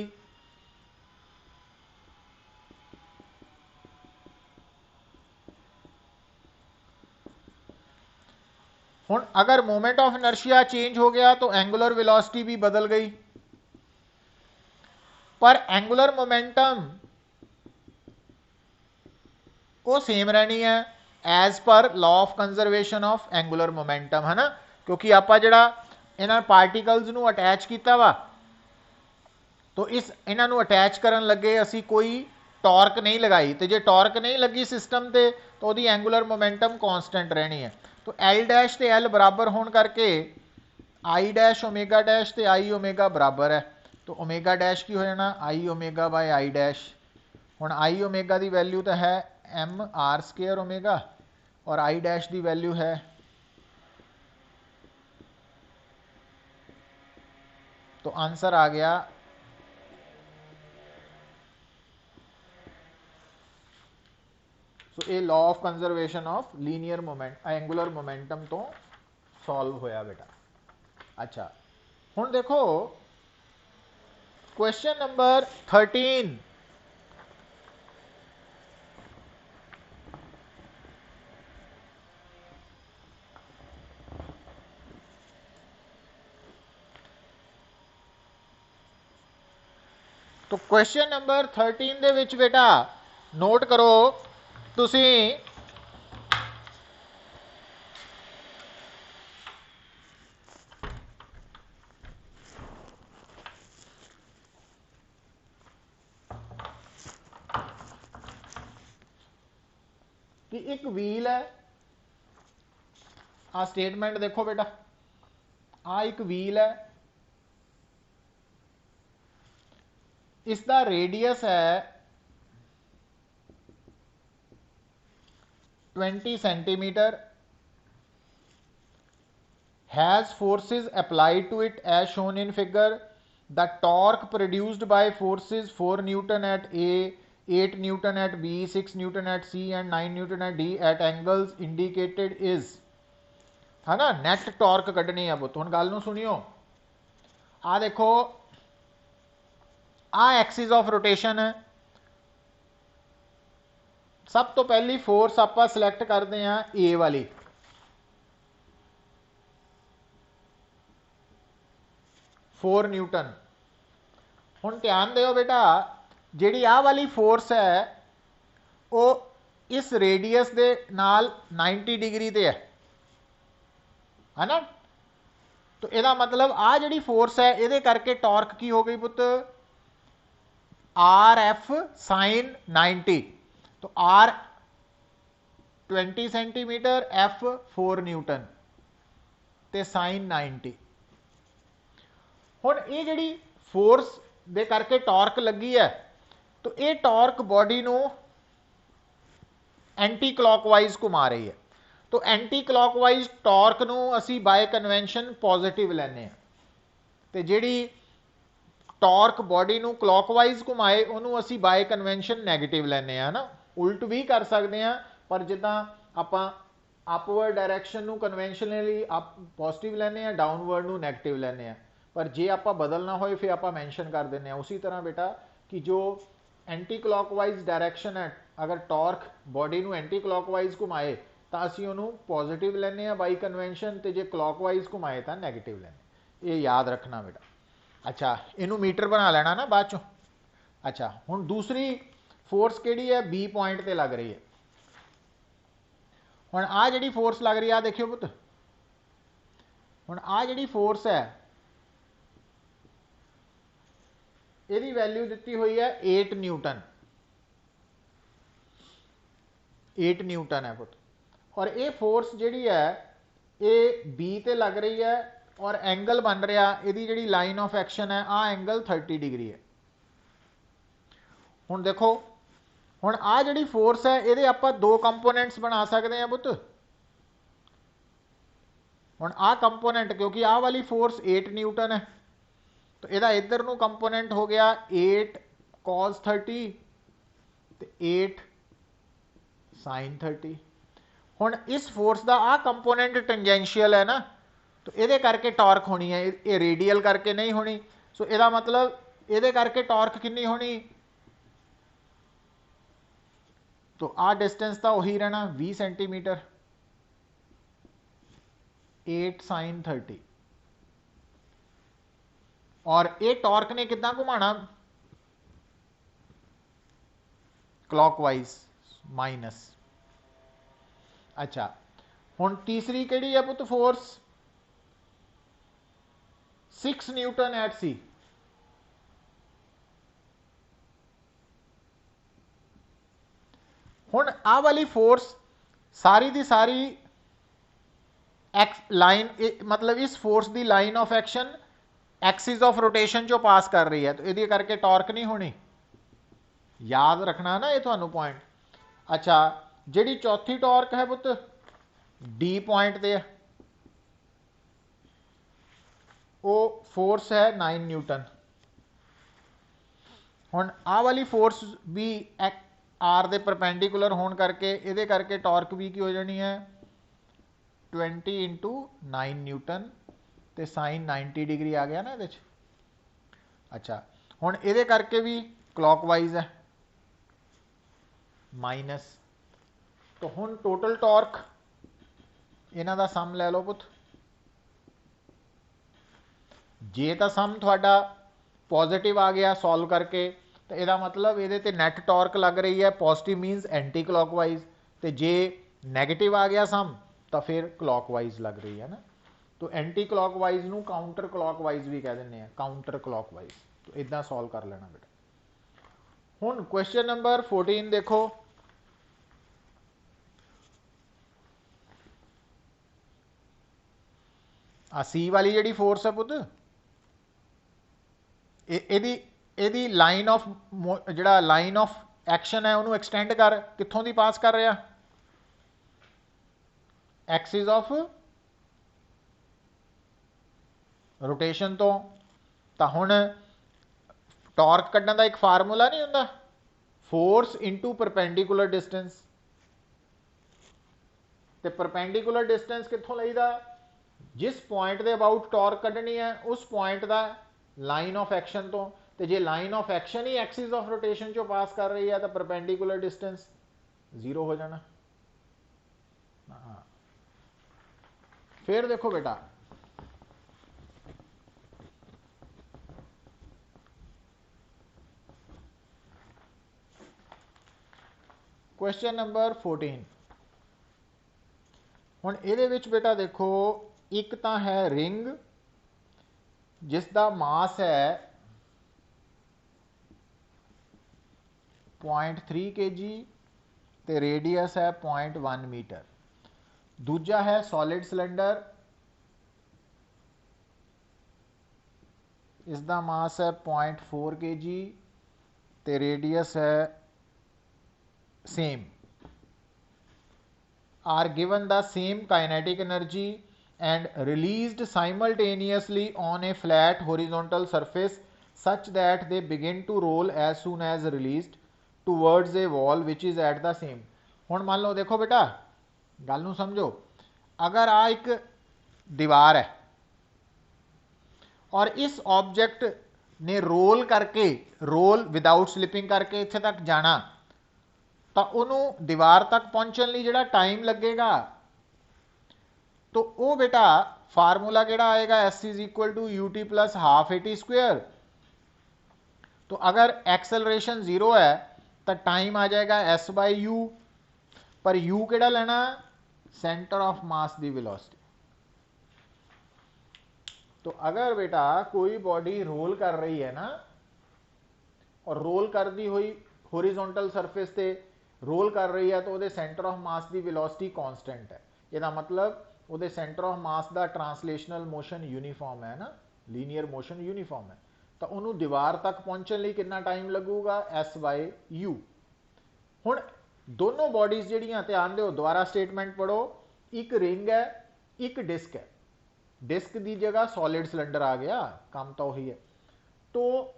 हुण अगर मोमेंट ऑफ इनर्शिया चेंज हो गया तो एंगुलर वेलोसिटी भी बदल गई, पर एंगुलर मोमेंटम वो सेम रहनी है as per law of conservation of angular momentum, है ना। क्योंकि आपां जिहड़ा इन्हां पार्टिकल्स नूं अटैच कीता वा, तो इस इन्हां नूं अटैच करन लगे असी कोई टॉर्क नहीं लगाई, तो जे टॉर्क नहीं लगी सिस्टम ते तो उहदी एंगुलर मोमेंटम कॉन्स्टेंट रहनी है। तो एल डैश ते एल बराबर होने करके आई डैश ओमेगा डैश ते आई ओमेगा बराबर है, तो ओमेगा डैश की हो जाना आई ओमेगा बाय आई डैश। हुण आई ओमेगा की वैल्यू तो है mr² ओमेगा और आई डैश की वैल्यू है तो आंसर आ गया सो ये law of conservation of linear moment angular momentum तो सॉल्व होया बेटा। अच्छा हुण देखो क्वेश्चन नंबर 13, तो क्वेश्चन नंबर 13 दे विच बेटा नोट करो तुसी कि एक व्हील है, आ स्टेटमेंट देखो बेटा, आ एक व्हील है, इसका रेडियस है 20 centimetre, has forces applied to it as shown in figure, the torque produced by forces 4 Newton at A, 8 Newton at B, 6 Newton at C and 9 Newton at D at angles indicated is, है ना। Net torque कढ़नी है पुत। हुण गल नूं सुनियो, आ देखो आ axis of rotation है, सब तो पहली फोर्स आप सिलेक्ट करते हैं ए वाली, फोर न्यूटन। हुण ध्यान दिओ बेटा, जिहड़ी आ वाली फोर्स है वो इस रेडियस दे नाल 90 डिग्री ते है ना। तो ਇਹਦਾ मतलब आ जिहड़ी फोर्स है ਇਹਦੇ करके टॉर्क की हो गई पुत आर एफ साइन 90, तो आर 20 सेंटीमीटर, एफ 4 न्यूटन ते साइन 90। हुण ये जिहड़ी फोर्स दे करके टॉर्क लगी है, तो ये टॉर्क बॉडी नूं एंटी क्लॉकवाइज घुमा रही है, तो एंटी क्लॉकवाइज टॉर्क नूं असी बाय कन्वेंशन पॉजिटिव लैने हैं, ते जिहड़ी टॉर्क बॉडी नूं क्लॉकवाइज घुमाए उन्होंने असी बाय कन्वेंशन नैगेटिव लैने हैं ना। उल्ट भी कर सकते हैं, पर जिदा आप अपवर्ड डायरैक्शन नूं कन्वेंशनली आप पॉजिटिव लैने हैं, डाउनवर्ड नूं नैगेटिव लैने हैं, पर जे आप बदलना हो फिर आप मैंशन कर देने हैं। उसी तरह बेटा कि जो एंटी क्लॉकवाइज डायरैक्शन है, अगर टॉर्क बॉडी नूं एंटी क्लॉकवाइज घुमाए तो असी उन्होंने पॉजिटिव लैने हैं बाई कन्वेंशन, तो जे क्लॉकवाइज घुमाए तो नैगेटिव लैने। ये याद रखना बेटा। अच्छा इनू मीटर बना लेना ना बाद चों। अच्छा हुण दूसरी फोर्स किहड़ी है, बी पॉइंट ते लग रही है। हुण आ जिहड़ी फोर्स लग रही है, देखियो पुत, हुण आ जिहड़ी फोर्स है ਇਹਦੀ वैल्यू दी हुई है 8 न्यूटन, 8 न्यूटन है पुत। और ये फोर्स जी है ये बी ते लग रही है और एंगल बन रहा, यदी जी लाइन ऑफ एक्शन है आ एंगल 30 डिग्री है। हुण देखो, हुण आ जी फोर्स है ये आप दो कंपोनेंट्स बना सकते हैं पुत। हुण आ कंपोनेंट क्योंकि आ वाली फोर्स 8 न्यूटन है, तो यदा इधर नूं कंपोनेंट हो गया 8 cos 30 ते 8 sin 30। हुण इस फोर्स का आ कंपोनेंट टेंजेंशियल है ना, तो ये करके टॉर्क होनी है, ये रेडियल करके नहीं होनी। सो यदा मतलब ये करके टॉर्क कितनी होनी, तो आ डिस्टेंस तो वही रहना 20 सेंटीमीटर, 8 sin 30। और ये टॉर्क ने कितना घुमाना, क्लॉकवाइज माइनस। अच्छा, हुण तीसरी केड़ी है पुत फोर्स, 6 न्यूटन एट सी। हुण आ वाली फोर्स सारी दी सारी एक्स लाइन, मतलब इस फोर्स की line of action axis of rotation चो पास कर रही है, तो ये करके टॉर्क नहीं होनी। याद रखना ना ये थानू पॉइंट। अच्छा, जी चौथी टॉर्क है पुत डी पॉइंट ते, वो फोर्स है 9 न्यूटन। हुण आ वाली फोर्स भी आर दे परपेंडिकुलर होने करके ये करके टॉर्क भी की हो जानी है 20 इंटू 9 न्यूटन, तो साइन 90 डिग्री आ गया ना ये। अच्छा, हुण ये करके भी क्लॉकवाइज है माइनस। तो हुण टोटल टॉर्क इन्हां दा सम लै लो पुत। जे तो सम थोड़ा पॉजिटिव आ गया सॉल्व करके, तो यदा मतलब ये नैट टॉर्क लग रही है पॉजिटिव मीनस एंटी क्लॉकवाइज, तो जे नैगेटिव आ गया सम तो फिर क्लॉकवाइज लग रही है ना। तो एंटी क्लॉकवाइज नू काउंटर क्लॉकवाइज भी कह दें, काउंटर क्लॉकवाइज। तो इदा सॉल्व कर लेना बेटा। हुण क्वेश्चन नंबर 14 देखो, आ सी वाली जी फोर्स है पुत, यदी लाइन ऑफ जड़ा लाइन ऑफ एक्शन है उन्होंने एक्सटेंड कर कितों की पास कर रहा, एक्सिस ऑफ रोटेशन तो हुण टॉर्क कड्ढण का एक फार्मूला नहीं होंदा, फोर्स इंटू परपेंडिकुलर डिस्टेंस। तो परपेंडिकुलर डिस्टेंस कितों लईदा, जिस पॉइंट के अबाउट टॉर्क कड्ढनी है उस पॉइंट का लाइन ऑफ एक्शन तो जे लाइन ऑफ एक्शन ही एक्सिस ऑफ रोटेशन चो पास कर रही है तो परपेंडिकुलर डिस्टेंस 0 हो जाना। हाँ, फिर देखो बेटा, क्वेश्चन नंबर 14। हुण इहदे विच बेटा देखो, एक तो है रिंग जिसका मास है 0.3 kg ते रेडियस है 0.1 मीटर। दूजा है सॉलिड सिलेंडर, इसका मास है 0.4 kg ते रेडियस है same. Are given the same kinetic energy and released simultaneously on a flat horizontal surface such that they begin to roll as soon as released towards a wall which is at the same। हुण मान लो देखो बेटा, गल नूं समझो, अगर आ एक दीवार है और इस ऑब्जेक्ट ने रोल करके, रोल विदाउट स्लिपिंग करके इत्थे तक जाना, तो उन्होंने दीवार तक पहुंचने लिए जिहड़ा टाइम लगेगा, तो वो बेटा फार्मूला केड़ा आएगा, S is equal to U T plus half A T square. तो अगर एक्सेलरेशन 0 है तो टाइम आ जाएगा एस बाई यू, पर यू केड़ा लेना, सेंटर ऑफ मास दी वेलोसिटी। तो अगर बेटा कोई बॉडी रोल कर रही है ना, और रोल करती हुई होरिजोनटल सरफेस ते रोल कर रही है, तो वो सेंटर ऑफ मास की वेलोसिटी कॉन्सटेंट है। यदा मतलब वो सेंटर ऑफ मास का ट्रांसलेशनल मोशन यूनीफॉर्म है ना, लीनियर मोशन यूनीफॉर्म है, तो उन्होंने दीवार तक पहुंचने लिए कितना टाइम लगूगा, S/U। हुण दोनों बॉडीज जड़ियां, ध्यान दो, दोबारा स्टेटमेंट पढ़ो, एक रिंग है, एक डिस्क है, डिस्क की जगह सॉलिड सिलेंडर आ गया, काम तो वही है। तो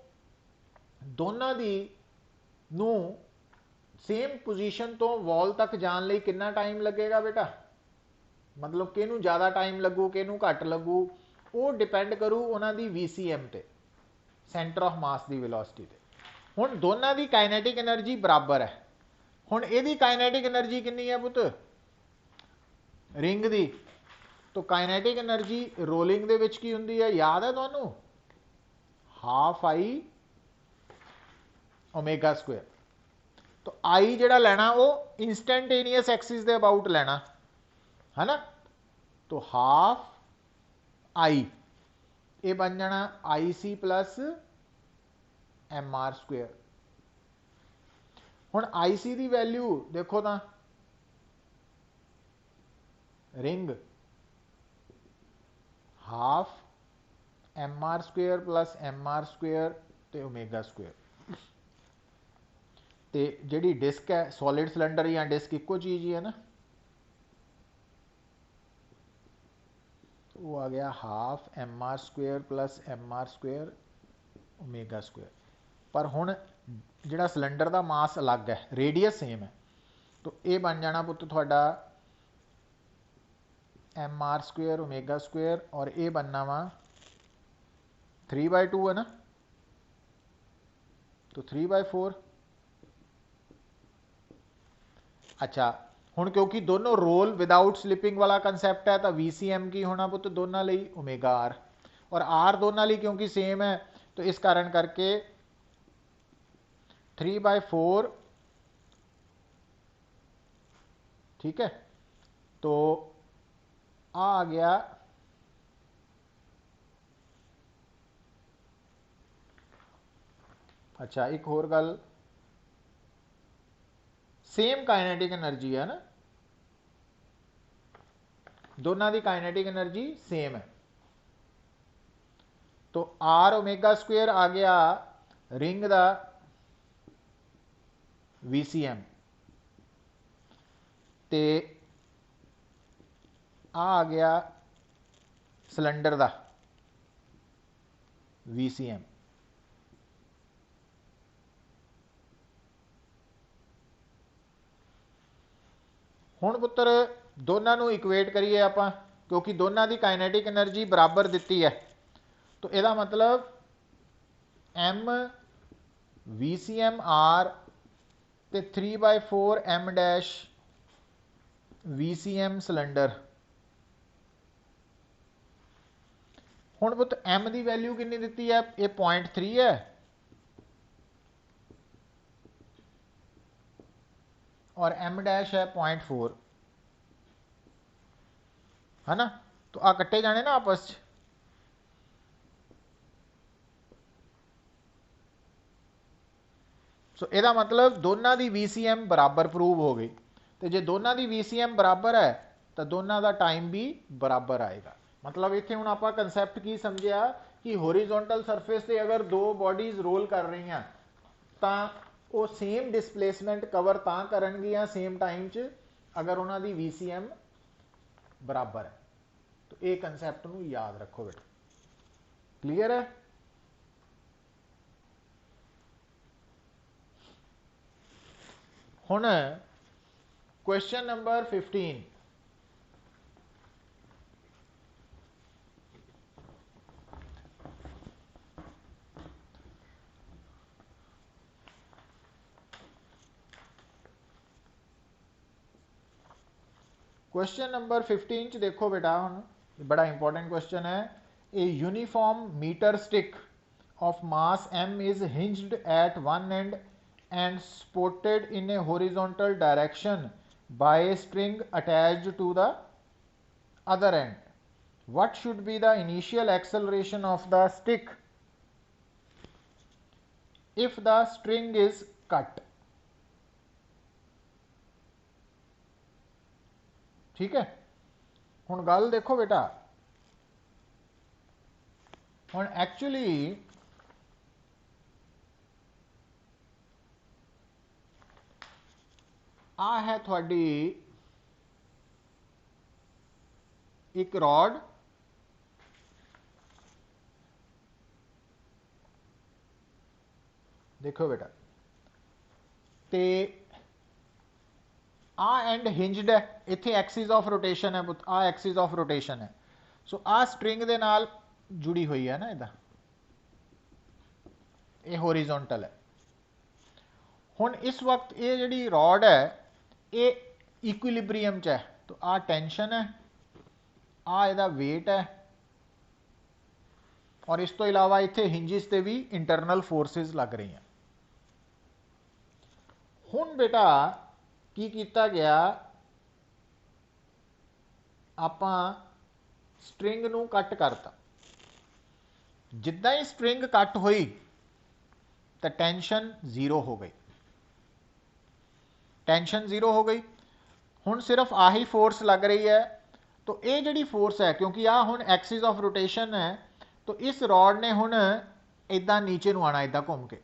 दोनों दी नू सेम पोजीशन तो वॉल तक जाने लिए कितना टाइम लगेगा बेटा, मतलब किनू ज़्यादा टाइम लगू किनू घट लगू, वो डिपेंड करू उन्होंने VCM ते, सेंटर ऑफ मास की वेलोसिटी ते। हुण दोनों की काइनेटिक एनर्जी बराबर है। हुण इहदी काइनेटिक एनर्जी कितनी है पुत, रिंग दी, तो काइनेटिक एनर्जी रोलिंग दे विच की हुंदी है, याद है तुहानू, हाफ आई ओमेगा स्क्वेयर। तो आई जिहड़ा लेना वो इंस्टैंटेनियस एक्सिस दे अबाउट लेना है ना, तो हाफ आई, ये बन जाना IC प्लस MR स्क्वेयर। हुण IC की वैल्यू देखो तो, ring half MR square plus MR square ते ओमेगा स्क्वेयर, ते जिहड़ी डिस्क है सॉलिड सिलेंडर या डिस्क इक्को चीज़ ही है ना, वो आ गया half MR square plus MR square omega square. पर हुण जिहड़ा सिलेंडर का मास अलग है, रेडियस सेम है, तो ये बन जाना पुत तुहाडा MR स्क्वेयर ओमेगा स्क्वेयर, और ये बनना वा 3/2 है ना, तो 3/4। अच्छा, हुण क्योंकि दोनों रोल विदाउट स्लिपिंग वाला कंसैप्ट है, तो VCM की होना पुत दोनों ਲਈ ओमेगा R, और R दोनों ਲਈ क्योंकि सेम है, तो इस कारण करके 3/4, ठीक है। तो आ गया अच्छा, एक होर गल, सेम काइनेटिक एनर्जी है ना, दोनों की काइनेटिक एनर्जी सेम है, तो R ओमेगा स्क्वेयर आ गया रिंग का VCM, ते आ गया सिलेंडर का VCM। हुण पुत्र दोनों इक्वेट करिए आप, क्योंकि दोनों की काइनेटिक एनर्जी बराबर दी है, तो यदा मतलब M VCM R ते 3/4 M डैश VCM सिलेंडर। हुण पुत M की वैल्यू कितनी दी है, ये 0.3 है, और M डैश है 0.4 है ना, तो आ कट्टे जाने ना आपस च। सो यदा मतलब दोनों की VCM बराबर प्रूव हो गई, तो जे दोनों की VCM बराबर है तो दोनों का टाइम भी बराबर आएगा। मतलब इतने हुण आपां कंसैप्ट की समझिया कि होरिजोनटल सरफेस से अगर दो बॉडीज रोल कर रही हैं तो वो सेम डिसप्लेसमेंट कवर तां करनगियां सेम टाइम च अगर उन्होंने VCM बराबर है। तो ये कंसैप्ट नूं याद रखो बेटा, क्लीयर है। हुण क्वेश्चन नंबर 15, क्वेश्चन नंबर 15 च देखो बेटा, हुण बड़ा इंपॉर्टेंट क्वेश्चन है। A uniform metre stick of mass m is hinged at one end and supported in a horizontal direction by a string attached to the other end. What should be the initial acceleration of the stick if the string is cut। ठीक है, हुण गल देखो बेटा, हुण actually आ है थोड़ी एक रॉड, देखो बेटा, ते आ एंड हिंजड है, इत्थे एक्सिस ऑफ रोटेशन है, आ एक्सिस ऑफ रोटेशन है। सो आ स्ट्रिंग दे नाल जुड़ी हुई है ना, इदा ये होरिजोंटल है। हुण इस वक्त ये जिहड़ी रॉड है ये इक्विलिब्रियम च है, तो आ टेंशन है, आ इहदा वेट है, और इस तो इलावा इत्थे हिंजिस ते भी इंटरनल फोर्सिस लग रही हैं। हुण बेटा की कीता गया, आपां स्ट्रिंग नूं कट करता, जिद्दां ही स्ट्रिंग कट हुई तो टेंशन जीरो हो गई, टेंशन जीरो हो गई। हुण सिर्फ आही फोर्स लग रही है, तो ये जिहड़ी फोर्स है, क्योंकि आ हुण एक्सिस ऑफ रोटेशन है, तो इस रॉड ने हुण इदां नीचे नूं आना, इदां घूम के,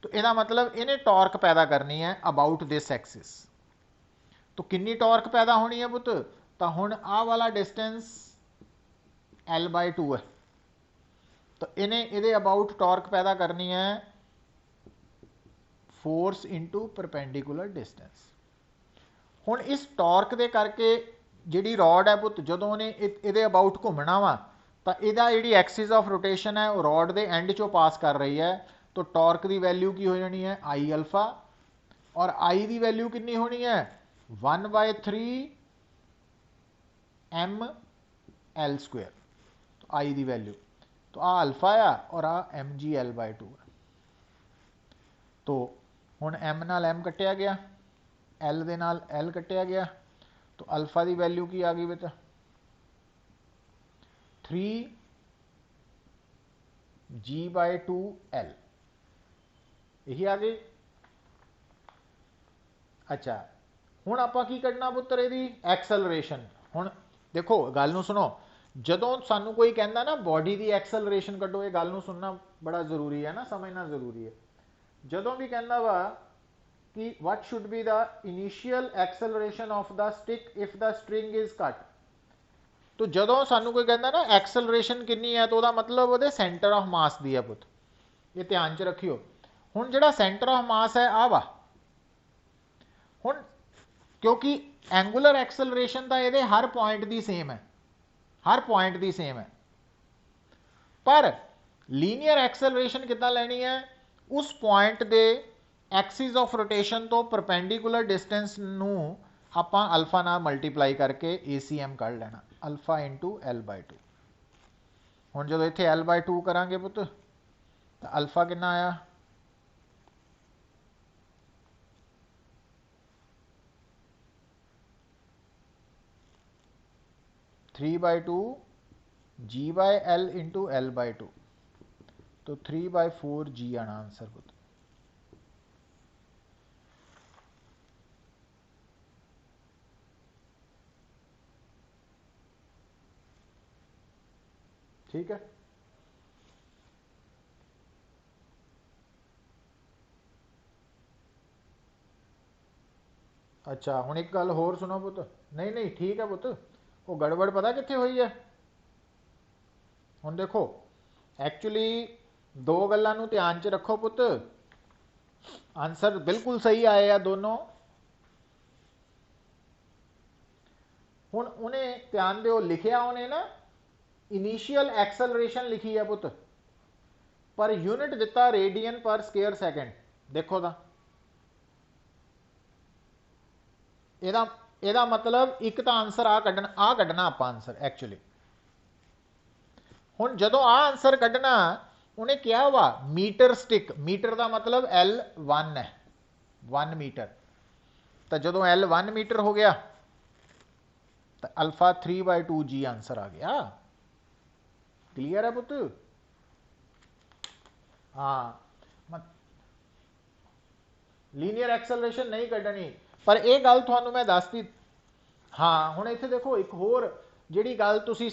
तो इसका मतलब इन्हें टॉर्क पैदा करनी है अबाउट दिस एक्सिस। तो कितनी टॉर्क पैदा होनी है पुत, तो हुण आ वाला डिस्टेंस L/2 है, तो इन्हें इहदे अबाउट टॉर्क पैदा करनी है फोर्स इंटू परपेंडिकुलर डिस्टेंस। हुण इस टॉर्क दे करके जिहड़ी रॉड है पुत, जदों ने इहदे अबाउट घूमना वा, तो इहदा जिहड़ी एक्सिस ऑफ रोटेशन है वो रॉड दे एंड चों पास कर रही है, तो टॉर्क की वैल्यू की हो जानी है आई अल्फा, और आई की वैल्यू कितनी होनी है 1/3 ml², तो आई की वैल्यू, तो आ अल्फा आ और आ mgl/2 है। तो हुण m नाल m कटिया गया, l दे नाल l कटिया गया, तो अल्फा की वैल्यू की आ गई बेटा 3g/2l, यही आ गई। अच्छा, हुण आपां की कढना पुत्तर इहदी एक्सलरेशन। हुण देखो गल नूं सुनो, जदों सानू कोई कहंदा ना बॉडी की एक्सलरेशन कढो, ये गल नूं सुनना बड़ा जरूरी है ना, समझना जरूरी है। जदों भी कहंदा वा कि what should be the initial acceleration of the stick if the string is cut, तो जदों सानू कोई कहंदा ना एक्सलरेशन कितनी है, तो उसका मतलब वो सेंटर ऑफ मास दी है पुत, ये ध्यान च रखियो। हुण जिहड़ा सेंटर ऑफ मास है आ वा, हुण क्योंकि एंगुलर एक्सलरेशन तो ये हर पॉइंट की सेम है, हर पॉइंट की सेम है, पर लीनियर एक्सलरेशन कितना लेनी है, उस पॉइंट के एक्सिस ऑफ रोटेशन तो परपेंडिकुलर डिस्टेंस नूं आपां अल्फा नाल मल्टीप्लाई करके ACM कर लेना, अल्फा इंटू L/2। हुण जदों इत्थे L/2 करांगे पुत, तो अल्फा कितना आया 3/2 g/l इंटू L/2, तो 3/4 g आना आंसर पुत। ठीक है, अच्छा हुण एक गल होर सुनो पुत, नहीं नहीं ठीक है पुत, वो गड़बड़ पता कित्थे हुई है। हुण देखो एक्चुअली दो गल्लां नूं ध्यान च रखो पुत, आंसर बिल्कुल सही आए हैं दोनों। हुण उन्हें ध्यान दो लिखिया, उन्हें ना इनिशियल एक्सलरेशन लिखी है पुत, पर यूनिट दिता रेडियन पर स्क्वेयर सेकंड। देखो दा ਇਹਦਾ मतलब एक तो आंसर आ कढ़ना आप आंसर एक्चुअली। हुण जदों आ आंसर कढ़ना उन्हें क्या हुआ मीटर स्टिक, मीटर का मतलब L1 है, 1 मीटर, तो जदों L1 मीटर हो गया तो अल्फा 3/2 g आंसर आ गया। क्लियर है पुत, हाँ ਲੀਨੀਅਰ ਐਕਸਲਰੇਸ਼ਨ नहीं ਕੱਢਣੀ, पर ਇਹ ਗੱਲ ਤੁਹਾਨੂੰ मैं ਦੱਸਤੀ। हाँ हुण इत्थे देखो एक होर जिहड़ी गल तुसीं